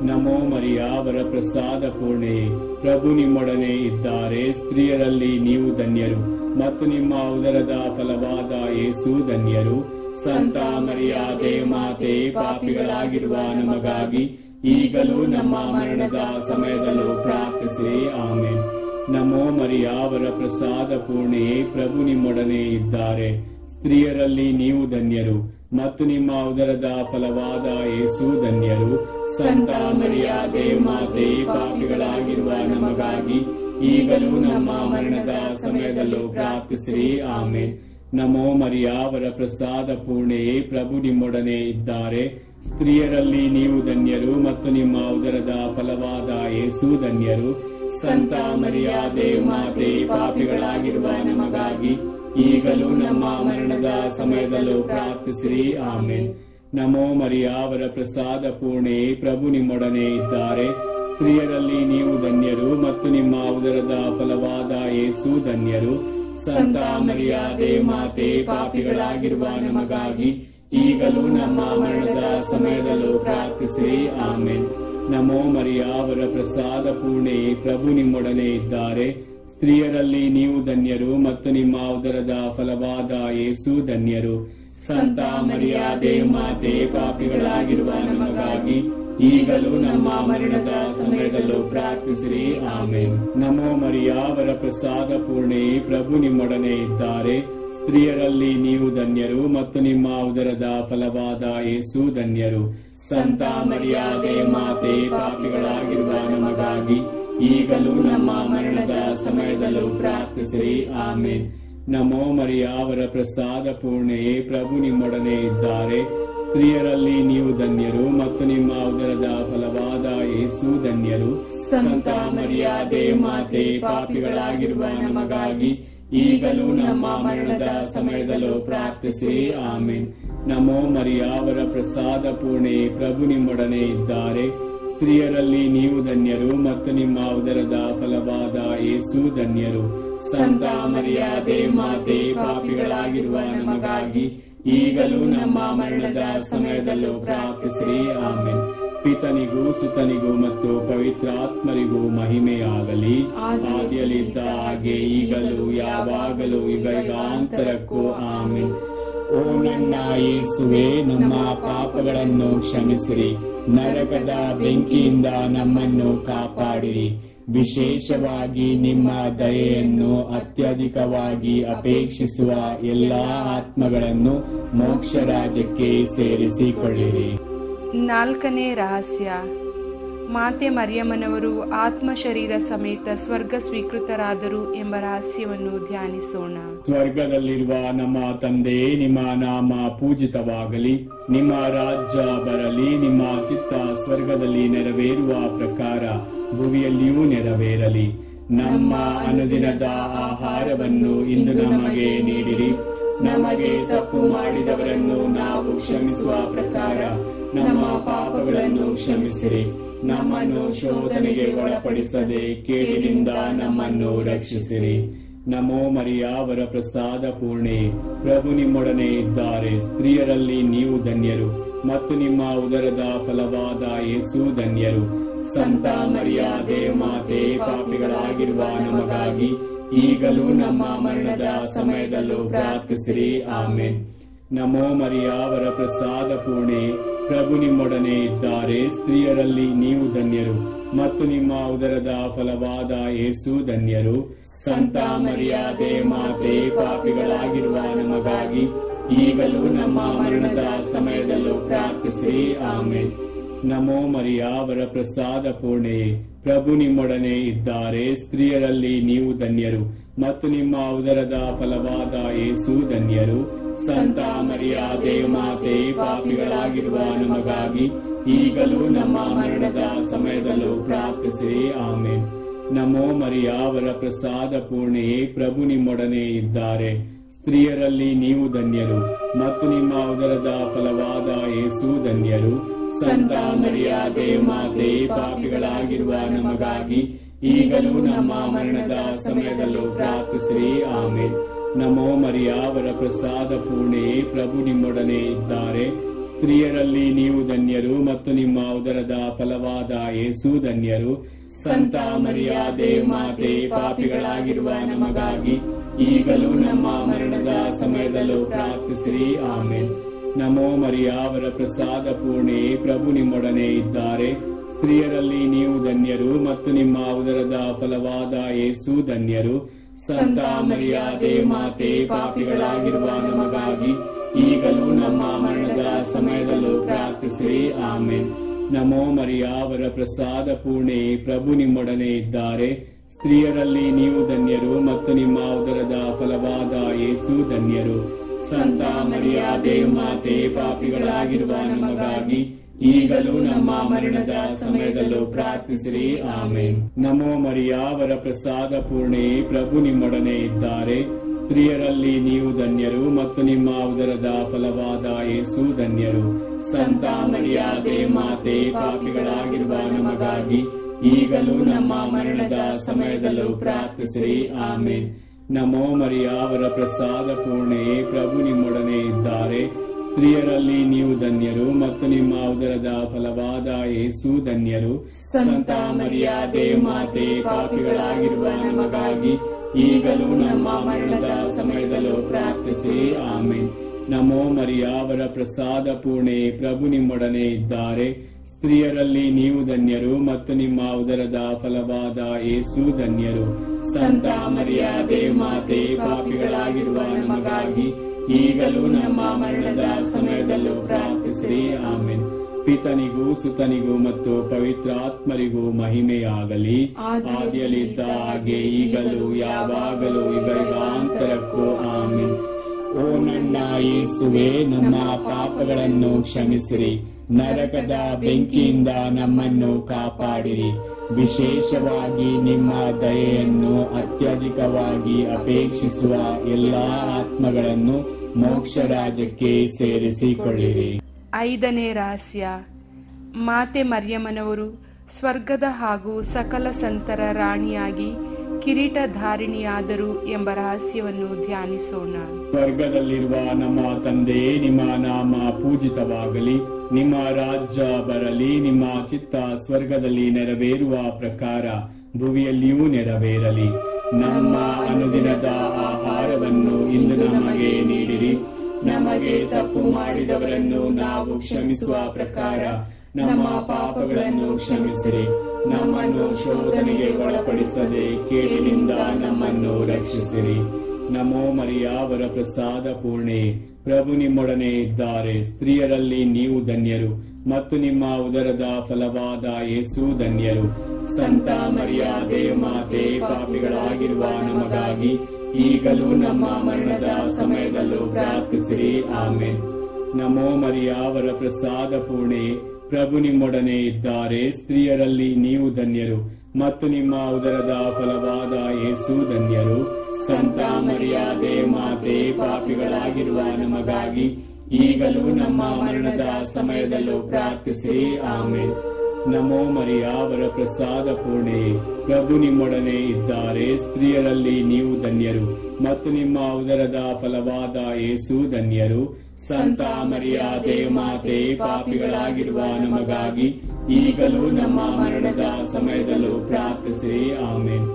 ನಮೋ ಮರಿಯ ವರಪ್ರಸಾದ ಪೂರ್ಣೆ, ಪ್ರಭು ನಿಮ್ಮೊಡನೆ ಇದ್ದಾರೆ. ಸ್ತ್ರೀಯರಲ್ಲಿ ನೀವು ಧನ್ಯರು ಮತ್ತು ನಿಮ್ಮ ಉದರದ ಫಲವಾದ ಯೇಸು ಧನ್ಯರು. ಸಂತ ಮರಿಯಾದೆ ಮಾತೆ, ಪಾಪಿಗಳಾಗಿರುವ ನಮಗಾಗಿ ಈಗಲೂ ನಮ್ಮ ಮರಣದ ಸಮಯದಲ್ಲೂ ಪ್ರಾರ್ಥಿಸಿರಿ. ಆಮೆನ್. ನಮೋ ಮರಿಯ ವರಪ್ರಸಾದ ಪೂರ್ಣೆ, ಪ್ರಭು ನಿಮ್ಮೊಡನೆ ಇದ್ದಾರೆ. ಸ್ತ್ರೀಯರಲ್ಲಿ ನೀವು ಧನ್ಯರು ಮತ್ತು ನಿಮ್ಮ ಉದರದ ಫಲವಾದ ಯೇಸು ಧನ್ಯರು. ಸಂತ ಮರಿಯಾದೆ ಮಾತೆ, ಪಾಪಿಗಳಾಗಿರುವ ನಮಗಾಗಿ ಈಗಲೂ ನಮ್ಮ ಮರಣದ ಸಮಯದಲ್ಲೂ ಪ್ರಾರ್ಥಿಸಿರಿ. ಆಮೇನ್. ನಮೋ ಮರಿಯ, ವರ ಪ್ರಸಾದ ಪೂರ್ಣೆಯೇ, ಪ್ರಭು ನಿಮ್ಮೊಡನೆ ಇದ್ದಾರೆ. ಸ್ತ್ರೀಯರಲ್ಲಿ ನೀವು ಧನ್ಯರು ಮತ್ತು ನಿಮ್ಮ ಉದರದ ಫಲವಾದ ಯೇಸು ಧನ್ಯರು. ಸಂತ ಮರಿಯಾದೆ ಮಾತೆ, ಪಾಪಿಗಳಾಗಿರುವ ನಮಗಾಗಿ ಈಗಲೂ ನಮ್ಮ ಮರಣದ ಸಮಯದಲ್ಲೂ ಪ್ರಾರ್ಥಿಸಿರಿ. ಆಮೇನ್. ನಮೋ ಮರಿಯ, ವರ ಪ್ರಸಾದ ಪೂರ್ಣೆ, ಪ್ರಭು ನಿಮ್ಮೊಡನೆ ಇದ್ದಾರೆ. ಸ್ತ್ರೀಯರಲ್ಲಿ ನೀವು ಧನ್ಯರು ಮತ್ತು ನಿಮ್ಮ ಉದರದ ಫಲವಾದ ಯೇಸು ಧನ್ಯರು. ಸಂತ ಮರಿಯಾದೆ ಮಾತೆ, ಪಾಪಿಗಳಾಗಿರುವ ನಮಗಾಗಿ ಈಗಲೂ ನಮ್ಮ ಮರಣದ ಸಮಯದಲ್ಲೂ ಪ್ರಾರ್ಥಿಸಿರಿ. ಆಮೇನ್. ನಮೋ ಮರಿಯ, ವರ ಪ್ರಸಾದ ಪೂರ್ಣೆ, ಪ್ರಭು ನಿಮ್ಮೊಡನೆ ಇದ್ದಾರೆ. ಸ್ತ್ರೀಯರಲ್ಲಿ ನೀವು ಧನ್ಯರು ಮತ್ತು ನಿಮ್ಮ ಉದರದ ಫಲವಾದ ಯೇಸು ಧನ್ಯರು. ಸಂತ ಮರಿಯಾದೆ ಮಾತೆ, ಪಾಪಿಗಳಾಗಿರುವ ನಮಗಾಗಿ ಈಗಲೂ ನಮ್ಮ ಮರಣದ ಸಮಯದಲ್ಲೂ ಪ್ರಾರ್ಥಿಸಿರಿ. ಆಮೇನ್. ನಮೋ ಮರಿಯ, ವರ ಪ್ರಸಾದ ಪೂರ್ಣೆ, ಪ್ರಭು ನಿಮ್ಮೊಡನೆ ಇದ್ದಾರೆ. ಸ್ತ್ರೀಯರಲ್ಲಿ ನೀವು ಧನ್ಯರು ಮತ್ತು ನಿಮ್ಮ ಉದರದ ಫಲವಾದ ಯೇಸು ಧನ್ಯರು. ಸಂತ ಮರಿಯಾದೆ ಮಾತೆ, ಪಾಪಿಗಳಾಗಿರುವ ನಮಗಾಗಿ ಈಗಲೂ ನಮ್ಮ ಮರಣದ ಸಮಯದಲ್ಲೂ ಪ್ರಾರ್ಥಿಸಿರಿ. ಆಮೇನ್. ನಮೋ ಮರಿಯ, ವರ ಪ್ರಸಾದ ಪೂರ್ಣೆ, ಪ್ರಭು ನಿಮ್ಮೊಡನೆ ಇದ್ದಾರೆ. ಸ್ತ್ರೀಯರಲ್ಲಿ ನೀವು ಧನ್ಯರು ಮತ್ತು ನಿಮ್ಮ ಉದರದ ಫಲವಾದ ಯೇಸು ಧನ್ಯರು. ಸಂತ ಮರಿಯಾದೆ ಮಾತೆ, ಪಾಪಿಗಳಾಗಿರುವ ನಮಗಾಗಿ ಈಗಲೂ ನಮ್ಮ ಮರಣದ ಸಮಯದಲ್ಲೂ ಪ್ರಾರ್ಥಿಸಿರಿ. ಆಮೇನ್. ನಮೋ ಮರಿಯ, ವರ ಪ್ರಸಾದ ಪೂರ್ಣೆ, ಪ್ರಭು ನಿಮ್ಮೊಡನೆ ಇದ್ದಾರೆ. ಸ್ತ್ರೀಯರಲ್ಲಿ ನೀವು ಧನ್ಯರು ಮತ್ತು ನಿಮ್ಮ ಉದರದ ಫಲವಾದ ಯೇಸು ಧನ್ಯರು. ಸಂತ ಮರಿಯಾದೆ ಮಾತೆ, ಪಾಪಿಗಳಾಗಿರುವ ನಮಗಾಗಿ ಈಗಲೂ ನಮ್ಮ ಮರಣದ ಸಮಯದಲ್ಲೂ ಪ್ರಾರ್ಥಿಸಿರಿ. ಆಮೇನ್. ಪಿತನಿಗೂ ಸುತನಿಗೂ ಮತ್ತು ಪವಿತ್ರಾತ್ಮರಿಗೂ ಮಹಿಮೆಯಾಗಲಿ, ಆದಿಯಲ್ಲಿದ್ದ ಹಾಗೆ ಈಗಲೂ ಯಾವಾಗಲೂ ಯುಗಾಂತರಕ್ಕೂ. ಆಮೇನ್. ಓ ನನ್ನ ಯೇಸುವೆ, ನಮ್ಮ ಪಾಪಗಳನ್ನು ಕ್ಷಮಿಸಿರಿ, ನರಕದ ಬೆಂಕಿಯಿಂದ ನಮ್ಮನ್ನು ಕಾಪಾಡಿರಿ. ವಿಶೇಷವಾಗಿ ನಿಮ್ಮ ದಯೆಯನ್ನು ಅತ್ಯಧಿಕವಾಗಿ ಅಪೇಕ್ಷಿಸುವ ಎಲ್ಲಾ ಆತ್ಮಗಳನ್ನು ಮೋಕ್ಷ ರಾಜ್ಯಕ್ಕೆ ಸೇರಿಸಿಕೊಳ್ಳಿರಿ. 4ನೇ ರಹಸ್ಯ, ಮಾತೆ ಮರಿಯಮ್ಮನವರು ಆತ್ಮ ಶರೀರ ಸಮೇತ ಸ್ವರ್ಗ ಸ್ವೀಕೃತರಾದರು ಎಂಬ ರಹಸ್ಯವನ್ನು ಧ್ಯಾನಿಸೋಣ. ಸ್ವರ್ಗದಲ್ಲಿರುವ ನಮ್ಮ ತಂದೆ, ನಿಮ್ಮ ನಾಮ ಪೂಜಿತವಾಗಲಿ, ನಿಮ್ಮ ರಾಜ್ಯ ಬರಲಿ, ನಿಮ್ಮ ಚಿತ್ತ ಸ್ವರ್ಗದಲ್ಲಿ ನೆರವೇರುವ ಪ್ರಕಾರ ಭೂಮಿಯಲ್ಲಿಯೂ ನೆರವೇರಲಿ. ನಮ್ಮ ಅನುದಿನದ ಆಹಾರವನ್ನು ಇಂದು ನಮಗೆ ನೀಡಿರಿ. ನಮಗೆ ತಪ್ಪು ಮಾಡಿದವರನ್ನು ನಾವು ಕ್ಷಮಿಸುವ ಪ್ರಕಾರ ನಮ್ಮ ಪಾಪಗಳನ್ನು ಕ್ಷಮಿಸಿರಿ. ನಮ್ಮನ್ನು ಶೋಧನೆಗೆ ಒಳಪಡಿಸದೆ ಕೇಡಿನಿಂದ ನಮ್ಮನ್ನು ರಕ್ಷಿಸಿರಿ. ನಮೋ ಮರಿಯ, ವರ ಪ್ರಸಾದ ಪೂರ್ಣೆ, ಪ್ರಭು ನಿಮ್ಮೊಡನೆ ಇದ್ದಾರೆ. ಸ್ತ್ರೀಯರಲ್ಲಿ ನೀವು ಧನ್ಯರು ಮತ್ತು ನಿಮ್ಮ ಉದರದ ಫಲವಾದ ಯೇಸು ಧನ್ಯರು. ಸಂತ ಮರಿಯಾದೆ ಮಾತೆ, ಪಾಪಿಗಳಾಗಿರುವ ನಮಗಾಗಿ ಈಗಲೂ ನಮ್ಮ ಮರಣದ ಸಮಯದಲ್ಲೂ ಪ್ರಾರ್ಥಿಸಿರಿ. ಆಮೇನ್. ನಮೋ ಮರಿಯ, ವರ ಪ್ರಸಾದ ಪೂರ್ಣೆ, ಪ್ರಭು ನಿಮ್ಮೊಡನೆ ಇದ್ದಾರೆ. ಸ್ತ್ರೀಯರಲ್ಲಿ ನೀವು ಧನ್ಯರು ಮತ್ತು ನಿಮ್ಮ ಉದರದ ಫಲವಾದ ಯೇಸು ಧನ್ಯರು. ಸಂತ ಮರಿಯಾದೆ ಮಾತೆ, ಪಾಪಿಗಳಾಗಿರುವ ನಮಗಾಗಿ ಈಗಲೂ ನಮ್ಮ ಮರಣದ ಸಮಯದಲ್ಲೂ ಪ್ರಾರ್ಥಿಸಿರಿ. ಆಮೇನ್. ನಮೋ ಮರಿಯ, ವರ ಪ್ರಸಾದ ಪೂರ್ಣೆ, ಪ್ರಭು ನಿಮ್ಮೊಡನೆ ಇದ್ದಾರೆ. ಸ್ತ್ರೀಯರಲ್ಲಿ ನೀವು ಧನ್ಯರು ಮತ್ತು ನಿಮ್ಮ ಉದರದ ಫಲವಾದ ಯೇಸು ಧನ್ಯರು. ಸಂತ ಮರಿಯಾದೆ ಮಾತೆ, ಪಾಪಿಗಳಾಗಿರುವ ನಮಗಾಗಿ ಈಗಲೂ ನಮ್ಮ ಮರಣದ ಸಮಯದಲ್ಲೂ ಪ್ರಾರ್ಥಿಸಿರಿ. ಆಮೇನ್. ನಮೋ ಮರಿಯ, ವರ ಪ್ರಸಾದ ಪೂರ್ಣೆ, ಪ್ರಭು ನಿಮ್ಮೊಡನೆ ಇದ್ದಾರೆ. ಸ್ತ್ರೀಯರಲ್ಲಿ ನೀವು ಧನ್ಯರು ಮತ್ತು ನಿಮ್ಮ ಉದರದ ಫಲವಾದ ಯೇಸು ಧನ್ಯರು. ಸಂತ ಮರಿಯಾದೆ ಮಾತೆ, ಪಾಪಿಗಳಾಗಿರುವ ನಮಗಾಗಿ ಈಗಲೂ ನಮ್ಮ ಮರಣದ ಸಮಯದಲ್ಲೂ ಪ್ರಾರ್ಥಿಸಿರಿ. ಆಮೇನ್. ನಮೋ ಮರಿಯ, ವರ ಪ್ರಸಾದ ಪೂರ್ಣೆ, ಪ್ರಭು ನಿಮ್ಮೊಡನೆ ಇದ್ದಾರೆ. ಸ್ತ್ರೀಯರಲ್ಲಿ ನೀವು ಧನ್ಯರು ಮತ್ತು ನಿಮ್ಮ ಉದರದ ಫಲವಾದ ಯೇಸು ಧನ್ಯರು. ಸಂತ ಮರಿಯಾದೆ ಮಾತೆ, ಪಾಪಿಗಳಾಗಿರುವ ನಮಗಾಗಿ ಈಗಲೂ ನಮ್ಮ ಮರಣದ ಸಮಯದಲ್ಲೂ ಪ್ರಾರ್ಥಿಸಿರಿ. ಆಮೇನ್. ನಮೋ ಮರಿಯ, ವರ ಪ್ರಸಾದ ಪೂರ್ಣೆ, ಪ್ರಭು ನಿಮ್ಮೊಡನೆ ಇದ್ದಾರೆ. ಸ್ತ್ರೀಯರಲ್ಲಿ ನೀವು ಧನ್ಯರು ಮತ್ತು ನಿಮ್ಮ ಉದರದ ಫಲವಾದ ಯೇಸು ಧನ್ಯರು. ಸಂತ ಮರಿಯಾದೆ ಮಾತೆ, ಪಾಪಿಗಳಾಗಿರುವ ನಮಗಾಗಿ ಈಗಲೂ ನಮ್ಮ ಮರಣದ ಸಮಯದಲ್ಲೂ ಪ್ರಾರ್ಥಿಸಿರಿ. ಆಮೇನ್. ನಮೋ ಮರಿಯಾವರ ಪ್ರಸಾದ ಪೂರ್ಣೆ, ಪ್ರಭು ನಿಮ್ಮೊಡನೆ ಇದ್ದಾರೆ. ಸ್ತ್ರೀಯರಲ್ಲಿ ನೀವು ಧನ್ಯರು ಮತ್ತು ನಿಮ್ಮ ಉದರದ ಫಲವಾದ ಯೇಸು ಧನ್ಯರು. ಸಂತ ಮರಿಯ ದೇವಮಾತೆ, ಪಾಪಿಗಳಾಗಿರುವ ನಮಗಾಗಿ ಈಗಲೂ ನಮ್ಮ ಮರಣದ ಸಮಯದಲ್ಲೂ ಪ್ರಾರ್ಥಿಸಿರಿ. ಆಮೇನ್. ನಮೋ ಮರಿಯಾವರ ಪ್ರಸಾದ ಪೂರ್ಣೆ, ಪ್ರಭು ನಿಮ್ಮೊಡನೆ ಇದ್ದಾರೆ. ಸ್ತ್ರೀಯರಲ್ಲಿ ನೀವು ಧನ್ಯರು ಮತ್ತು ನಿಮ್ಮ ಉದರದ ಫಲವಾದ ಯೇಸು ಧನ್ಯರು. ಸಂತ ಮರಿಯ ದೇವಮಾತೆ, ಪಾಪಿಗಳಾಗಿರುವ ನಮಗಾಗಿ ಈಗಲೂ ನಮ್ಮ ಮರಣದ ಸಮಯದಲ್ಲೂ ಪ್ರಾರ್ಥಿಸಿರಿ. ಆಮೇನ್. ನಮೋ ಮರಿಯಾವರ ಪ್ರಸಾದ ಪೂರ್ಣೆ, ಪ್ರಭು ನಿಮ್ಮೊಡನೆ ಇದ್ದಾರೆ. ಸ್ತ್ರೀಯರಲ್ಲಿ ನೀವು ಧನ್ಯರು ಮತ್ತು ನಿಮ್ಮ ಉದರದ ಫಲವಾದ ಯೇಸು ಧನ್ಯರು. ಸಂತ ಮರಿಯ ದೇವಮಾತೆ, ಪಾಪಿಗಳಾಗಿರುವ ನಮಗಾಗಿ ಈಗಲೂ ನಮ್ಮ ಮರಣದ ಸಮಯದಲ್ಲೂ ಪ್ರಾರ್ಥಿಸಿರಿ. ಆಮೇನ್. ನಮೋ ಮರಿಯಾವರ ಪ್ರಸಾದ ಪೂರ್ಣೆ, ಪ್ರಭು ನಿಮ್ಮೊಡನೆ ಇದ್ದಾರೆ. ಸ್ತ್ರೀಯರಲ್ಲಿ ನೀವು ಧನ್ಯರು ಮತ್ತು ನಿಮ್ಮ ಉದರದ ಫಲವಾದ ಯೇಸು ಧನ್ಯರು. ಸಂತ ಮರಿಯ ದೇವಮಾತೆ, ಪಾಪಿಗಳಾಗಿರುವ ನಮಗಾಗಿ ಈಗಲೂ ನಮ್ಮ ಮರಣದ ಸಮಯದಲ್ಲೂ ಪ್ರಾರ್ಥಿಸಿರಿ. ಆಮೇನ್. ಪಿತನಿಗೂ ಸುತನಿಗೂ ಮತ್ತು ಪವಿತ್ರಾತ್ಮರಿಗೂ ಮಹಿಮೆಯಾಗಲಿ. ಆದಿಯಲ್ಲಿದ್ದ ಹಾಗೆ ಈಗಲೂ ಯಾವಾಗಲೂ ಯುಗಾಂತರಕ್ಕೂ. ಆಮೇನ್. ಓ ನನ್ನ ಯೇಸುವೆ, ನಮ್ಮ ಪಾಪಗಳನ್ನು ಕ್ಷಮಿಸಿರಿ, ನರಕದ ಬೆಂಕಿಯಿಂದ ನಮ್ಮನ್ನು ಕಾಪಾಡಿರಿ. ವಿಶೇಷವಾಗಿ ನಿಮ್ಮ ದಯೆಯನ್ನು ಅತ್ಯಧಿಕವಾಗಿ ಅಪೇಕ್ಷಿಸುವ ಎಲ್ಲಾ ಆತ್ಮಗಳನ್ನು ಮೋಕ್ಷ ರಾಜ್ಯಕ್ಕೆ ಸೇರಿಸಿಕೊಳ್ಳಿರಿ. 5ನೇ ರಹಸ್ಯ, ಮಾತೆ ಮರಿಯಮ್ಮನವರು ಸ್ವರ್ಗದ ಹಾಗೂ ಸಕಲ ಸಂತರ ರಾಣಿಯಾಗಿ ಕಿರೀಟಧಾರಿಣಿಯಾದರು ಎಂಬ ರಹಸ್ಯವನ್ನು ಧ್ಯಾನಿಸೋಣ. ಸ್ವರ್ಗದಲ್ಲಿರುವ ನಮ್ಮ ತಂದೆ, ನಿಮ್ಮ ನಾಮ ಪೂಜಿತವಾಗಲಿ, ನಿಮ್ಮ ರಾಜ್ಯ ಬರಲಿ, ನಿಮ್ಮ ಚಿತ್ತ ಸ್ವರ್ಗದಲ್ಲಿ ನೆರವೇರುವ ಪ್ರಕಾರ ಭುವಿಯಲ್ಲಿಯೂ ನೆರವೇರಲಿ. ನಮ್ಮ ಅನುದಿನದ ಆಹಾರವನ್ನು ಇಂದು ನಮಗೆ ನೀಡಿರಿ. ನಮಗೆ ತಪ್ಪು ಮಾಡಿದವರನ್ನು ನಾವು ಕ್ಷಮಿಸುವ ಪ್ರಕಾರ ನಮ್ಮ ಪಾಪಗಳನ್ನು ಕ್ಷಮಿಸಿರಿ. ನಮ್ಮನ್ನು ಶೋಧನೆಗೆ ಒಳಪಡಿಸದೆ ಕೇಡಿನಿಂದ ನಮ್ಮನ್ನು ರಕ್ಷಿಸಿರಿ. ನಮೋ ಮರಿಯಾವರ ಪ್ರಸಾದ ಪೂರ್ಣೆ, ಪ್ರಭು ನಿಮ್ಮೊಡನೆ ಇದ್ದಾರೆ. ಸ್ತ್ರೀಯರಲ್ಲಿ ನೀವು ಧನ್ಯರು ಮತ್ತು ನಿಮ್ಮ ಉದರದ ಫಲವಾದ ಯೇಸು ಧನ್ಯರು. ಸಂತ ಮರಿಯ ದೇವಮಾತೆ, ಪಾಪಿಗಳಾಗಿರುವ ನಮಗಾಗಿ ಈಗಲೂ ನಮ್ಮ ಮರಣದ ಸಮಯದಲ್ಲೂ ಪ್ರಾರ್ಥಿಸಿರಿ. ಆಮೇನ್. ನಮೋ ಮರಿಯಾವರ ಪ್ರಸಾದ ಪೂರ್ಣೆ, ಪ್ರಭು ನಿಮ್ಮೊಡನೆ ಇದ್ದಾರೆ. ಸ್ತ್ರೀಯರಲ್ಲಿ ನೀವು ಧನ್ಯರು ಮತ್ತು ನಿಮ್ಮ ಉದರದ ಫಲವಾದ ಯೇಸು ಧನ್ಯರು. ಸಂತ ಮರಿಯ ದೇವಮಾತೆ, ಪಾಪಿಗಳಾಗಿರುವ ನಮಗಾಗಿ ಈಗಲೂ ನಮ್ಮ ಮರಣದ ಸಮಯದಲ್ಲೂ ಪ್ರಾರ್ಥಿಸಿರಿ. ಆಮೇನ್. ನಮೋ ಮರಿಯಾವರ ಪ್ರಸಾದ ಪೂರ್ಣೆ, ಪ್ರಭು ನಿಮ್ಮೊಡನೆ ಇದ್ದಾರೆ. ಸ್ತ್ರೀಯರಲ್ಲಿ ನೀವು ಧನ್ಯರು ಮತ್ತು ನಿಮ್ಮ ಉದರದ ಫಲವಾದ ಯೇಸು ಧನ್ಯರು. ಸಂತ ಮರಿಯ ದೇವಮಾತೆ, ಪಾಪಿಗಳಾಗಿರುವ ನಮಗಾಗಿ ಈಗಲೂ ನಮ್ಮ ಮರಣದ ಸಮಯದಲ್ಲೂ ಪ್ರಾರ್ಥಿಸಿರಿ. ಆಮೇನ್.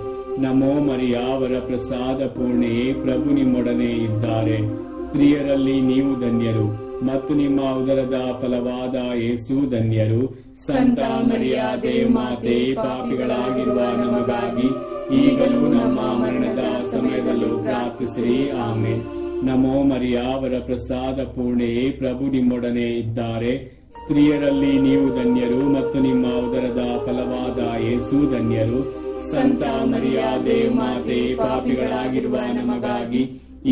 ನಮೋ ಮರಿಯಾವರ ಪ್ರಸಾದ ಪೂರ್ಣೆ, ಪ್ರಭು ನಿಮ್ಮೊಡನೆ ಇದ್ದಾರೆ. ಸ್ತ್ರೀಯರಲ್ಲಿ ನೀವು ಧನ್ಯರು ಮತ್ತು ನಿಮ್ಮ ಉದರದ ಫಲವಾದ ಯೇಸು ಧನ್ಯರು. ಸಂತ ಮರಿಯ ದೇವಮಾತೆ, ಪಾಪಿಗಳಾಗಿರುವ ನಮಗಾಗಿ ಈಗಲೂ ನಮ್ಮ ಮರಣದ ಸಮಯದಲ್ಲೂ ಪ್ರಾರ್ಥಿಸಿರಿ. ಆಮೇನ್. ನಮೋ ಮರಿಯಾವರ ಪ್ರಸಾದ ಪೂರ್ಣೆ, ಪ್ರಭು ನಿಮ್ಮೊಡನೆ ಇದ್ದಾರೆ. ಸ್ತ್ರೀಯರಲ್ಲಿ ನೀವು ಧನ್ಯರು ಮತ್ತು ನಿಮ್ಮ ಉದರದ ಫಲವಾದ ಯೇಸು ಧನ್ಯರು. ಸಂತ ಮರಿಯ ದೇವಮಾತೆ, ಪಾಪಿಗಳಾಗಿರುವ ನಮಗಾಗಿ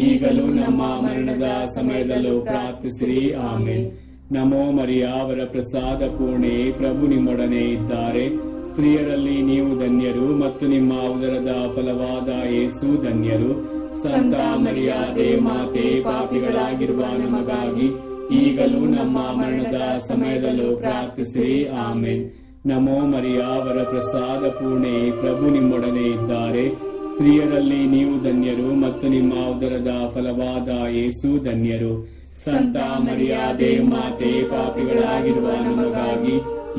ಈಗಲೂ ನಮ್ಮ ಮರಣದ ಸಮಯದಲ್ಲೂ ಪ್ರಾರ್ಥಿಸಿರಿ. ಆಮೇನ್. ನಮೋ ಮರಿಯಾವರ ಪ್ರಸಾದ ಪೂರ್ಣೆ, ಪ್ರಭು ನಿಮ್ಮೊಡನೆ ಇದ್ದಾರೆ. ಸ್ತ್ರೀಯರಲ್ಲಿ ನೀವು ಧನ್ಯರು ಮತ್ತು ನಿಮ್ಮ ಉದರದ ಫಲವಾದ ಯೇಸು ಧನ್ಯರು. ಸಂತ ಮರಿಯ ದೇವಮಾತೆ, ಪಾಪಿಗಳಾಗಿರುವ ನಮಗಾಗಿ ಈಗಲೂ ನಮ್ಮ ಮರಣದ ಸಮಯದಲ್ಲೂ ಪ್ರಾರ್ಥಿಸಿರಿ. ಆಮೇನ್. ನಮೋ ಮರಿಯಾವರ ಪ್ರಸಾದ ಪೂರ್ಣೆ, ಪ್ರಭು ನಿಮ್ಮೊಡನೆ ಇದ್ದಾರೆ. ಸ್ತ್ರೀಯರಲ್ಲಿ ನೀವು ಧನ್ಯರು ಮತ್ತು ನಿಮ್ಮ ಉದರದ ಫಲವಾದ ಯೇಸು ಧನ್ಯರು. ಸಂತ ಮರಿಯ ದೇವಮಾತೆ, ಪಾಪಿಗಳಾಗಿರುವ ನಮಗಾಗಿ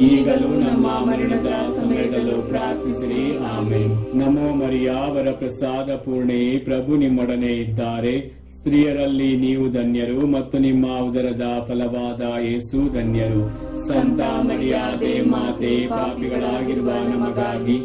ಈಗಲೂ ನಮ್ಮ ಮರಣದ ಸಮಯದಲ್ಲೂ ಪ್ರಾರ್ಥಿಸಿರಿ. ಆಮೇನ್. ನಮೋ ಮರಿಯಾವರ ಪ್ರಸಾದ ಪೂರ್ಣೆ, ಪ್ರಭು ನಿಮ್ಮೊಡನೆ ಇದ್ದಾರೆ. ಸ್ತ್ರೀಯರಲ್ಲಿ ನೀವು ಧನ್ಯರು ಮತ್ತು ನಿಮ್ಮ ಉದರದ ಫಲವಾದ ಯೇಸು ಧನ್ಯರು. ಸಂತ ಮರಿಯ ದೇವಮಾತೆ, ಪಾಪಿಗಳಾಗಿರುವ ನಮಗಾಗಿ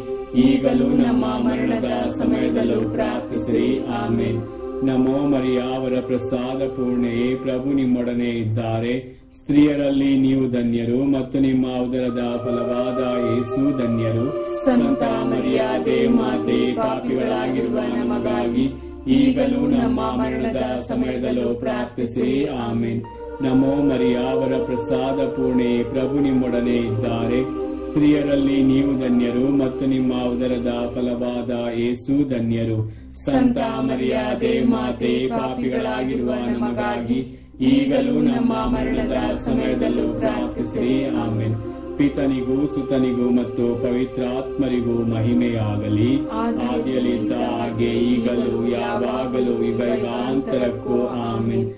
ಈಗಲೂ ನಮ್ಮ ಮರಣದ ಸಮಯದಲ್ಲೂ ಪ್ರಾರ್ಥಿಸಿರಿ. ಆಮೇನ್. ನಮೋ ಮರಿಯ ಅವರ ಪ್ರಸಾದ ಪೂರ್ಣೆಯೇ, ಪ್ರಭು ನಿಮ್ಮೊಡನೆ ಇದ್ದಾರೆ. ಸ್ತ್ರೀಯರಲ್ಲಿ ನೀವು ಧನ್ಯರು ಮತ್ತು ನಿಮ್ಮ ಉದರದ ಫಲವಾದ ಯೇಸು ಧನ್ಯರು. ಸಂತ ಮರಿಯ ದೇವಮಾತೆ, ಪಾಪಿಗಳಾಗಿರುವ ನಮಗಾಗಿ ಈಗಲೂ ನಮ್ಮ ಮರಣದ ಸಮಯದಲ್ಲೂ ಪ್ರಾರ್ಥಿಸಿರಿ. ಆಮೆನ್. ನಮೋ ಮರಿಯ ಅವರ ಪ್ರಸಾದ ಪೂರ್ಣೆ, ಪ್ರಭು ನಿಮ್ಮೊಡನೆ ಇದ್ದಾರೆ. ಸ್ತ್ರೀಯರಲ್ಲಿ ನೀವು ಧನ್ಯರು ಮತ್ತು ನಿಮ್ಮ ಉದರದ ಫಲವಾದ ಯೇಸು ಧನ್ಯರು. ಸಂತ ಮರಿಯ ದೇವಮಾತೆ, ಪಾಪಿಗಳಾಗಿರುವ ನಮಗಾಗಿ ಈಗಲೂ ನಮ್ಮ ಮರಣದ ಸಮಯದಲ್ಲೂ ಪ್ರಾರ್ಥಿಸಿರಿ. ಆಮೆನ್. ಪಿತನಿಗೂ ಸುತನಿಗೂ ಮತ್ತು ಪವಿತ್ರಾತ್ಮರಿಗೂ ಮಹಿಮೆಯಾಗಲಿ, ಆದಿಯಲ್ಲಿದ್ದ ಹಾಗೆ ಈಗಲೂ ಯಾವಾಗಲೂ ಯುಗಾಂತರಕ್ಕೂ. ಆಮೆನ್.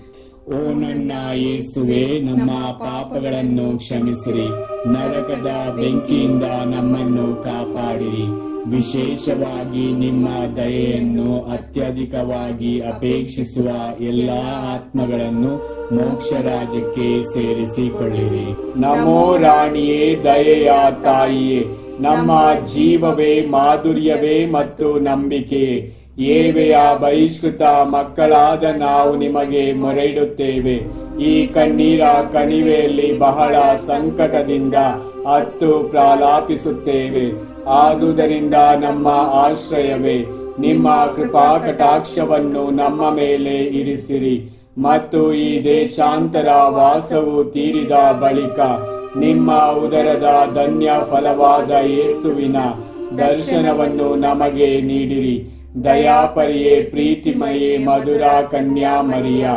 ಓ ನನ್ನ ಯೇಸುವೆ, ನಮ್ಮ ಪಾಪಗಳನ್ನು ಕ್ಷಮಿಸಿರಿ, ನರಕದ ಬೆಂಕಿಯಿಂದ ನಮ್ಮನ್ನು ಕಾಪಾಡಿರಿ. ವಿಶೇಷವಾಗಿ ನಿಮ್ಮ ದಯೆಯನ್ನು ಅತ್ಯಧಿಕವಾಗಿ ಅಪೇಕ್ಷಿಸುವ ಎಲ್ಲಾ ಆತ್ಮಗಳನ್ನು ಮೋಕ್ಷ ರಾಜ್ಯಕ್ಕೆ ಸೇರಿಸಿಕೊಳ್ಳಿರಿ. ನಮೋ ರಾಣಿಯೇ, ದಯೆಯ ತಾಯಿಯೇ, ನಮ್ಮ ಜೀವವೇ, ಮಾಧುರ್ಯವೇ ಮತ್ತು ನಂಬಿಕೆಯೇ, ಏವೆಯ ಬಹಿಷ್ಕೃತ ಮಕ್ಕಳಾದ ನಾವು ನಿಮಗೆ ಮೊರೆಯಿಡುತ್ತೇವೆ. ಈ ಕಣ್ಣೀರ ಕಣಿವೆಯಲ್ಲಿ ಬಹಳ ಸಂಕಟದಿಂದ ಅತ್ತು ಪ್ರಲಾಪಿಸುತ್ತೇವೆ. ಆದುದರಿಂದ ನಮ್ಮ ಆಶ್ರಯವೇ, ನಿಮ್ಮ ಕೃಪಾ ಕಟಾಕ್ಷವನ್ನು ನಮ್ಮ ಮೇಲೆ ಇರಿಸಿರಿ. ಮತ್ತು ಈ ದೇಶಾಂತರ ವಾಸವು ತೀರಿದ ಬಳಿಕ ನಿಮ್ಮ ಉದರದ ಧನ್ಯ ಫಲವಾದ ಯೇಸುವಿನ ದರ್ಶನವನ್ನು ನಮಗೆ ನೀಡಿರಿ. ದಯಾಪರಿಯೇ, ಪ್ರೀತಿಮಯೇ, ಮಧುರ ಕನ್ಯಾ ಮರಿಯ,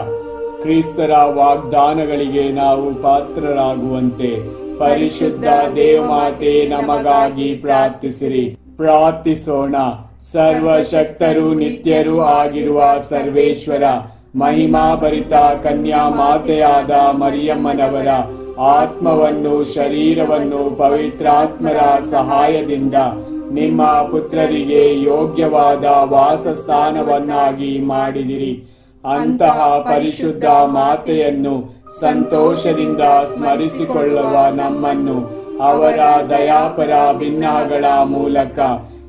ಕ್ರಿಸ್ತರ ವಾಗ್ದಾನಗಳಿಗೆ ನಾವು ಪಾತ್ರರಾಗುವಂತೆ ಪರಿಶುದ್ಧ ದೇವಮಾತೆ ನಮಗಾಗಿ ಪ್ರಾರ್ಥಿಸಿರಿ. ಪ್ರಾರ್ಥಿಸೋಣ. ಸರ್ವಶಕ್ತರು ನಿತ್ಯರೂ ಆಗಿರುವ ಸರ್ವೇಶ್ವರ, ಮಹಿಮಾಭರಿತ ಕನ್ಯಾ ಮಾತೆಯಾದ ಮರಿಯಮ್ಮನವರ ಆತ್ಮವನ್ನು ಶರೀರವನ್ನು ಪವಿತ್ರಾತ್ಮರ ಸಹಾಯದಿಂದ ನಿಮ್ಮ ಪುತ್ರರಿಗೆ ಯೋಗ್ಯವಾದ ವಾಸಸ್ಥಾನವನ್ನಾಗಿ ಮಾಡಿದಿರಿ. ಅಂತಹ ಪರಿಶುದ್ಧ ಮಾತೆಯನ್ನು ಸಂತೋಷದಿಂದ ಸ್ಮರಿಸಿಕೊಳ್ಳುವ ನಮ್ಮನ್ನು ಅವರ ದಯಾಪರ ಭಿನ್ನಗಳ ಮೂಲಕ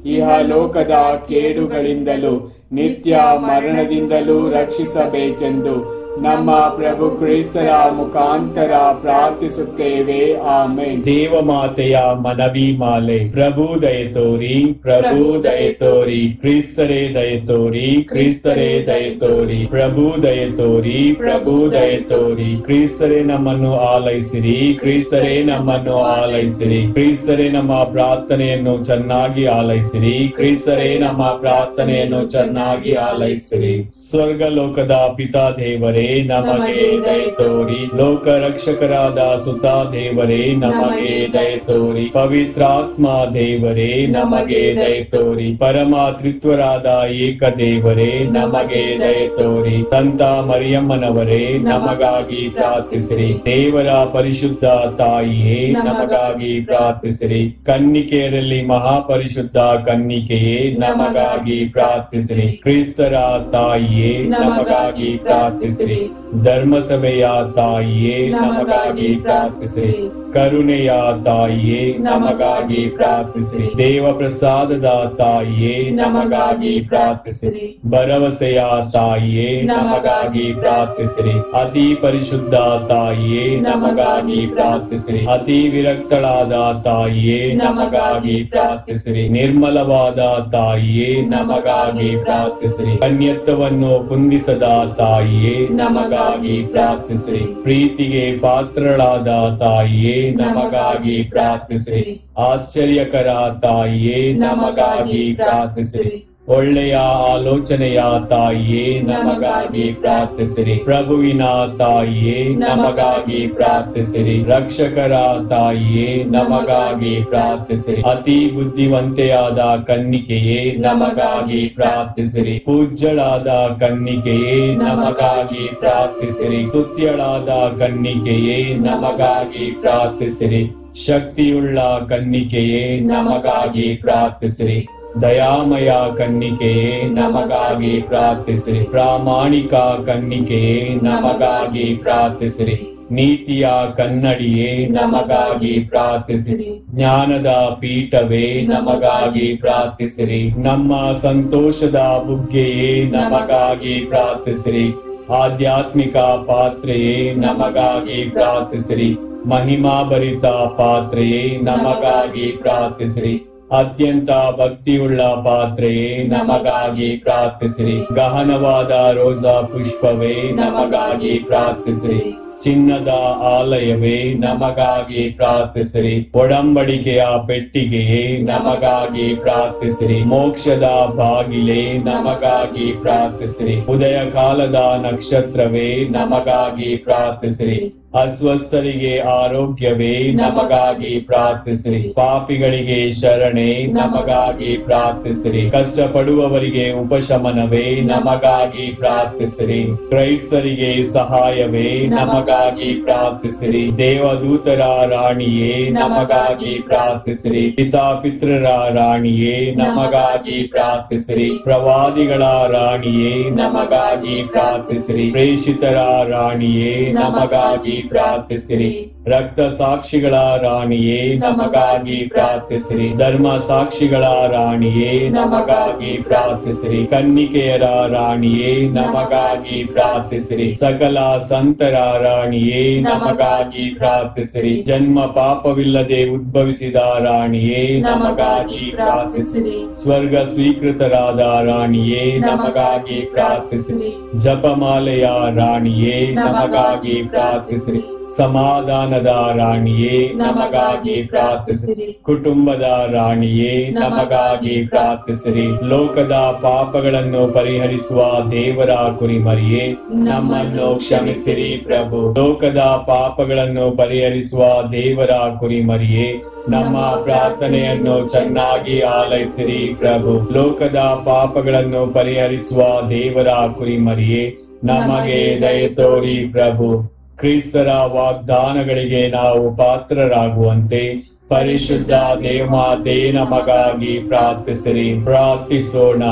ಇಹಲೋಕದ ಕೇಡುಗಳಿಂದಲೂ ನಿತ್ಯ ಮರಣದಿಂದಲೂ ರಕ್ಷಿಸಬೇಕೆಂದು ನಮ್ಮ ಪ್ರಭು ಕ್ರಿಸ್ತರ ಮುಖಾಂತರ ಪ್ರಾರ್ಥಿಸುತ್ತೇವೆ. ಆಮೆನ್. ದೇವಮಾತೆಯ ಮನವಿ ಮಾಲೆ. ಪ್ರಭು ದಯತೋರಿ, ಪ್ರಭು ದಯತೋರಿ, ಕ್ರಿಸ್ತರೇ ದಯತೋರಿ, ಕ್ರಿಸ್ತರೇ ದಯತೋರಿ, ಪ್ರಭು ದಯತೋರಿ, ಪ್ರಭು ದಯತೋರಿ, ಕ್ರಿಸ್ತರೇ ನಮ್ಮನ್ನು ಆಲೈಸಿರಿ, ಕ್ರಿಸ್ತರೇ ನಮ್ಮನ್ನು ಆಲೈಸಿರಿ, ಕ್ರಿಸ್ತರೇ ನಮ್ಮ ಪ್ರಾರ್ಥನೆಯನ್ನು ಚೆನ್ನಾಗಿ ಆಲೈಸಿರಿ, ಕ್ರಿಸ್ತರೇ ನಮ್ಮ ಪ್ರಾರ್ಥನೆಯನ್ನು ಚೆನ್ನಾಗಿ ಆಲೈಸಿರಿ. ಸ್ವರ್ಗ ಲೋಕದ ಪಿತಾ ದೇವರೇ ನಮಗೆ ದಯತೋರಿ. ಲೋಕ ರಕ್ಷಕರಾದ ಸುತ ದೇವರೇ ನಮಗೆ ದಯತೋರಿ. ಪವಿತ್ರಾತ್ಮ ದೇವರೇ ನಮಗೆ ದಯತೋರಿ. ಪರಮ ತ್ರಿತ್ವರಾದ ಏಕ ದೇವರೇ ನಮಗೆ ದಯತೋರಿ. ಸಂತ ಮರಿಯಮ್ಮನವರೇ ನಮಗಾಗಿ ಪ್ರಾರ್ಥಿಸಿರಿ. ದೇವರ ಪರಿಶುದ್ಧ ತಾಯಿಯೇ ನಮಗಾಗಿ ಪ್ರಾರ್ಥಿಸಿರಿ. ಕನ್ನಿಕೆಯರಲ್ಲಿ ಮಹಾಪರಿಶುದ್ಧ ಕನ್ನಿಕೆಯೇ ನಮಗಾಗಿ ಪ್ರಾರ್ಥಿಸಿರಿ. ಕ್ರಿಸ್ತರ ತಾಯಿಯೇ ನಮಗಾಗಿ ಪ್ರಾರ್ಥಿಸಿರಿ. ಧರ್ಮಸಭೆಯ ತಾಯಿಯೇ ನಮಗಾಗಿ ಪ್ರಾರ್ಥಿಸಿರಿ. ಕರುಣೆಯ ತಾಯಿಯೇ ನಮಗಾಗಿ ಪ್ರಾರ್ಥಿಸಿರಿ. ದೇವ ಪ್ರಸಾದದ ತಾಯಿಯೇ ನಮಗಾಗಿ ಪ್ರಾರ್ಥಿಸಿರಿ. ಭರವಸೆಯ ತಾಯಿಯೇ ನಮಗಾಗಿ ಪ್ರಾರ್ಥಿಸಿರಿ. ಅತಿ ಪರಿಶುದ್ಧ ತಾಯಿಯೇ ನಮಗಾಗಿ ಪ್ರಾರ್ಥಿಸಿರಿ. ಅತಿ ವಿರಕ್ತಳಾದ ತಾಯಿಯೇ ನಮಗಾಗಿ ಪ್ರಾರ್ಥಿಸಿರಿ. ನಿರ್ಮಲವಾದ ತಾಯಿಯೇ ನಮಗಾಗಿ ಪ್ರಾರ್ಥಿಸಿರಿ. ಕನ್ಯತ್ವವನ್ನು ಕುಂದಿಸದ ತಾಯಿಯೇ ನಮಗಾಗಿ ಪ್ರಾರ್ಥಿಸಿರಿ. ಪ್ರೀತಿಗೆ ಪಾತ್ರಳಾದ ತಾಯಿಯೇ ನಮಗಾಗಿ ಪ್ರಾರ್ಥಿಸಿರಿ. ಆಶ್ಚರ್ಯಕರ ತಾಯಿಯೇ ನಮಗಾಗಿ ಪ್ರಾರ್ಥಿಸಿರಿ. ಒಳ್ಳೆಯ ಆಲೋಚನೆಯ ತಾಯಿಯೇ ನಮಗಾಗಿ ಪ್ರಾರ್ಥಿಸಿರಿ. ಪ್ರಭುವಿನ ತಾಯಿಯೇ ನಮಗಾಗಿ ಪ್ರಾರ್ಥಿಸಿರಿ. ರಕ್ಷಕರ ತಾಯಿಯೇ ನಮಗಾಗಿ ಪ್ರಾರ್ಥಿಸಿರಿ. ಅತಿ ಬುದ್ಧಿವಂತೆಯಾದ ಕನ್ನಿಕೆಯೇ ನಮಗಾಗಿ ಪ್ರಾರ್ಥಿಸಿರಿ. ಪೂಜ್ಯಳಾದ ಕನ್ನಿಕೆಯೇ ನಮಗಾಗಿ ಪ್ರಾರ್ಥಿಸಿರಿ. ಸ್ತುತ್ಯಳಾದ ಕನ್ನಿಕೆಯೇ ನಮಗಾಗಿ ಪ್ರಾರ್ಥಿಸಿರಿ. ಶಕ್ತಿಯುಳ್ಳ ಕನ್ನಿಕೆಯೇ ನಮಗಾಗಿ ಪ್ರಾರ್ಥಿಸಿರಿ. ದಯಾಮಯ ಕನ್ನಿಕೆಯೇ ನಮಗಾಗಿ ಪ್ರಾರ್ಥಿಸಿರಿ. ಪ್ರಾಮಾಣಿಕ ಕನ್ನಿಕೆಯೇ ನಮಗಾಗಿ ಪ್ರಾರ್ಥಿಸಿರಿ. ನೀತಿಯ ಕನ್ನಡಿಯೇ ನಮಗಾಗಿ ಪ್ರಾರ್ಥಿಸಿರಿ. ಜ್ಞಾನದ ಪೀಠವೇ ನಮಗಾಗಿ ಪ್ರಾರ್ಥಿಸಿರಿ. ನಮ್ಮ ಸಂತೋಷದ ಬುಗ್ಗೆಯೇ ನಮಗಾಗಿ ಪ್ರಾರ್ಥಿಸಿರಿ. ಆಧ್ಯಾತ್ಮಿಕ ಪಾತ್ರೆಯೇ ನಮಗಾಗಿ ಪ್ರಾರ್ಥಿಸಿರಿ. ಮಹಿಮಾಭರಿತ ಪಾತ್ರೆಯೇ ನಮಗಾಗಿ ಪ್ರಾರ್ಥಿಸಿರಿ. ಅತ್ಯಂತ ಭಕ್ತಿಯುಳ್ಳ ಪಾತ್ರೆಯೇ ನಮಗಾಗಿ ಪ್ರಾರ್ಥಿಸಿರಿ. ಗಹನವಾದ ರೋಜಾ ಪುಷ್ಪವೇ ನಮಗಾಗಿ ಪ್ರಾರ್ಥಿಸಿರಿ. ಚಿನ್ನದ ಆಲಯವೇ ನಮಗಾಗಿ ಪ್ರಾರ್ಥಿಸಿರಿ. ಒಡಂಬಡಿಕೆಯ ಪೆಟ್ಟಿಗೆಯೇ ನಮಗಾಗಿ ಪ್ರಾರ್ಥಿಸಿರಿ. ಮೋಕ್ಷದ ಬಾಗಿಲೇ ನಮಗಾಗಿ ಪ್ರಾರ್ಥಿಸಿರಿ. ಉದಯ ಕಾಲದ ನಕ್ಷತ್ರವೇ ನಮಗಾಗಿ ಪ್ರಾರ್ಥಿಸಿರಿ. ಅಸ್ವಸ್ಥರಿಗೆ ಆರೋಗ್ಯವೇ ನಮಗಾಗಿ ಪ್ರಾರ್ಥಿಸಿರಿ. ಪಾಪಿಗಳಿಗೆ ಶರಣೆ ನಮಗಾಗಿ ಪ್ರಾರ್ಥಿಸಿರಿ. ಕಷ್ಟಪಡುವವರಿಗೆ ಉಪಶಮನವೇ ನಮಗಾಗಿ ಪ್ರಾರ್ಥಿಸಿರಿ. ಕ್ರೈಸ್ತರಿಗೆ ಸಹಾಯವೇ ನಮಗಾಗಿ ಪ್ರಾರ್ಥಿಸಿರಿ. ದೇವದೂತರ ರಾಣಿಯೇ ನಮಗಾಗಿ ಪ್ರಾರ್ಥಿಸಿರಿ. ಪಿತಾಪಿತ್ರರ ರಾಣಿಯೇ ನಮಗಾಗಿ ಪ್ರಾರ್ಥಿಸಿರಿ. ಪ್ರವಾದಿಗಳ ರಾಣಿಯೇ ನಮಗಾಗಿ ಪ್ರಾರ್ಥಿಸಿರಿ. ಪ್ರೇಷಿತರ ರಾಣಿಯೇ ನಮಗಾಗಿ ಪ್ರಾರ್ಥಿಸಿರಿ. ರಕ್ತ ಸಾಕ್ಷಿಗಳ ರಾಣಿಯೇ ನಮಗಾಗಿ ಪ್ರಾರ್ಥಿಸಿರಿ. ಧರ್ಮ ಸಾಕ್ಷಿಗಳ ರಾಣಿಯೇ ನಮಗಾಗಿ ಪ್ರಾರ್ಥಿಸಿರಿ. ಕನ್ನಿಕೆಯರ ರಾಣಿಯೇ ನಮಗಾಗಿ ಪ್ರಾರ್ಥಿಸಿರಿ. ಸಕಲ ಸಂತರ ರಾಣಿಯೇ ನಮಗಾಗಿ ಪ್ರಾರ್ಥಿಸಿರಿ. ಜನ್ಮ ಪಾಪವಿಲ್ಲದೆ ಉದ್ಭವಿಸಿದ ರಾಣಿಯೇ ನಮಗಾಗಿ ಪ್ರಾರ್ಥಿಸಿರಿ. ಸ್ವರ್ಗ ಸ್ವೀಕೃತರಾದ ರಾಣಿಯೇ ನಮಗಾಗಿ ಪ್ರಾರ್ಥಿಸಿರಿ. ಜಪಮಾಲೆಯ ರಾಣಿಯೇ ನಮಗಾಗಿ ಪ್ರಾರ್ಥಿಸಿರಿ. ಸಮಾಧಾನದ ರಾಣಿಯೇ ನಮಗಾಗಿ ಪ್ರಾರ್ಥಿಸಿರಿ. ಕುಟುಂಬದ ರಾಣಿಯೇ ನಮಗಾಗಿ ಪ್ರಾರ್ಥಿಸಿರಿ. ಲೋಕದ ಪಾಪಗಳನ್ನು ಪರಿಹರಿಸುವ ದೇವರ ಕುರಿಮರಿಯೇ ನಮ್ಮನ್ನು ಕ್ಷಮಿಸಿರಿ ಪ್ರಭು. ಲೋಕದ ಪಾಪಗಳನ್ನು ಪರಿಹರಿಸುವ ದೇವರ ಕುರಿಮರಿಯೇ ನಮ್ಮ ಪ್ರಾರ್ಥನೆಯನ್ನು ಚೆನ್ನಾಗಿ ಆಲೈಸಿರಿ ಪ್ರಭು. ಲೋಕದ ಪಾಪಗಳನ್ನು ಪರಿಹರಿಸುವ ದೇವರ ಕುರಿಮರಿಯೇ ನಮಗೆ ದಯೆ ತೋರಿ ಪ್ರಭು. ಕ್ರಿಸ್ತರ ವಾಗ್ದಾನಗಳಿಗೆ ನಾವು ಪಾತ್ರರಾಗುವಂತೆ ಪರಿಶುದ್ಧ ದೇವಮಾತೆ ನಮಗಾಗಿ ಪ್ರಾರ್ಥಿಸಿರಿ. ಪ್ರಾರ್ಥಿಸೋಣ.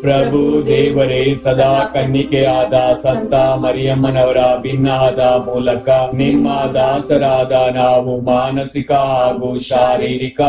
ಪ್ರಭು ದೇವರೇ, ಸದಾ ಕನ್ನಿಕೆಯಾದ ಸಂತ ಮರಿಯಮ್ಮನವರ ಭಿನ್ನದ ಮೂಲಕ ನಿಮ್ಮ ದಾಸರಾದ ನಾವು ಮಾನಸಿಕ ಹಾಗೂ ಶಾರೀರಿಕ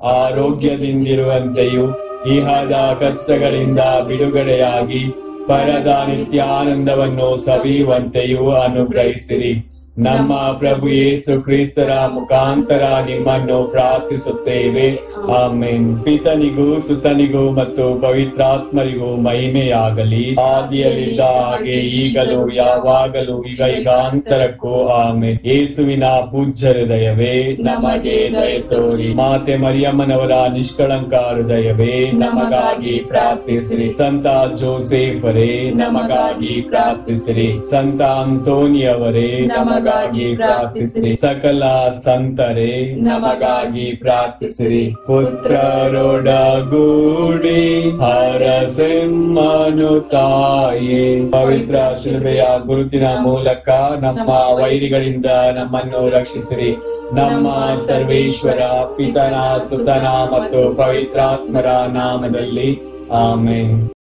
ಆರೋಗ್ಯದಿಂದಿರುವಂತೆಯೂ ಇಹದ ಕಷ್ಟಗಳಿಂದ ಬಿಡುಗಡೆಯಾಗಿ ಪರದ ನಿತ್ಯಾನಂದವನ್ನು ಸವಿಯುವಂತೆಯೂ ಅನುಗ್ರಹಿಸಿರಿ. ನಮ್ಮ ಪ್ರಭು ಯೇಸು ಕ್ರಿಸ್ತರ ಮುಖಾಂತರ ನಿಮ್ಮನ್ನು ಪ್ರಾರ್ಥಿಸುತ್ತೇವೆ. ಆಮೆನ್. ಪಿತನಿಗೂ ಸುತನಿಗೂ ಮತ್ತು ಪವಿತ್ರಾತ್ಮರಿಗೂ ಮಹಿಮೆಯಾಗಲಿ. ಆದಿಯಲ್ಲಿದ್ದ ಹಾಗೆ ಈಗಲೂ ಯಾವಾಗಲೂ ಯುಗಾಂತರಕ್ಕೂ ಆಮೆನ್. ಯೇಸುವಿನ ಪೂಜ್ಯ ಹೃದಯವೇ ನಮಗೆ ದಯೆ ತೋರಿ. ಮಾತೆ ಮರಿಯಮ್ಮನವರ ನಿಷ್ಕಳಂಕ ಹೃದಯವೇ ನಮಗಾಗಿ ಪ್ರಾರ್ಥಿಸಿರಿ. ಸಂತ ಜೋಸೆಫರೇ ನಮಗಾಗಿ ಪ್ರಾರ್ಥಿಸಿರಿ. ಸಂತ ಅಂತೋನಿಯವರೇ ನಮಗಾಗಿ ಪ್ರಾರ್ಥಿಸಿರಿ. ಸಕಲ ಸಂತರೇ ನಮಗಾಗಿ ಪ್ರಾರ್ಥಿಸಿರಿ. ಪುತ್ರರೊಡಗೂಡಿ ಹರಸೆಮ್ಮನು ತಾಯೇ, ಪವಿತ್ರ ಶಿಲುಬೆಯ ಗುರುತಿನ ಮೂಲಕ ನಮ್ಮ ವೈರಿಗಳಿಂದ ನಮ್ಮನ್ನು ರಕ್ಷಿಸಿರಿ. ನಮ್ಮ ಸರ್ವೇಶ್ವರ ಪಿತನ ಸುತನ ಮತ್ತು ಪವಿತ್ರಾತ್ಮರ ನಾಮದಲ್ಲಿ ಆಮೆನ್.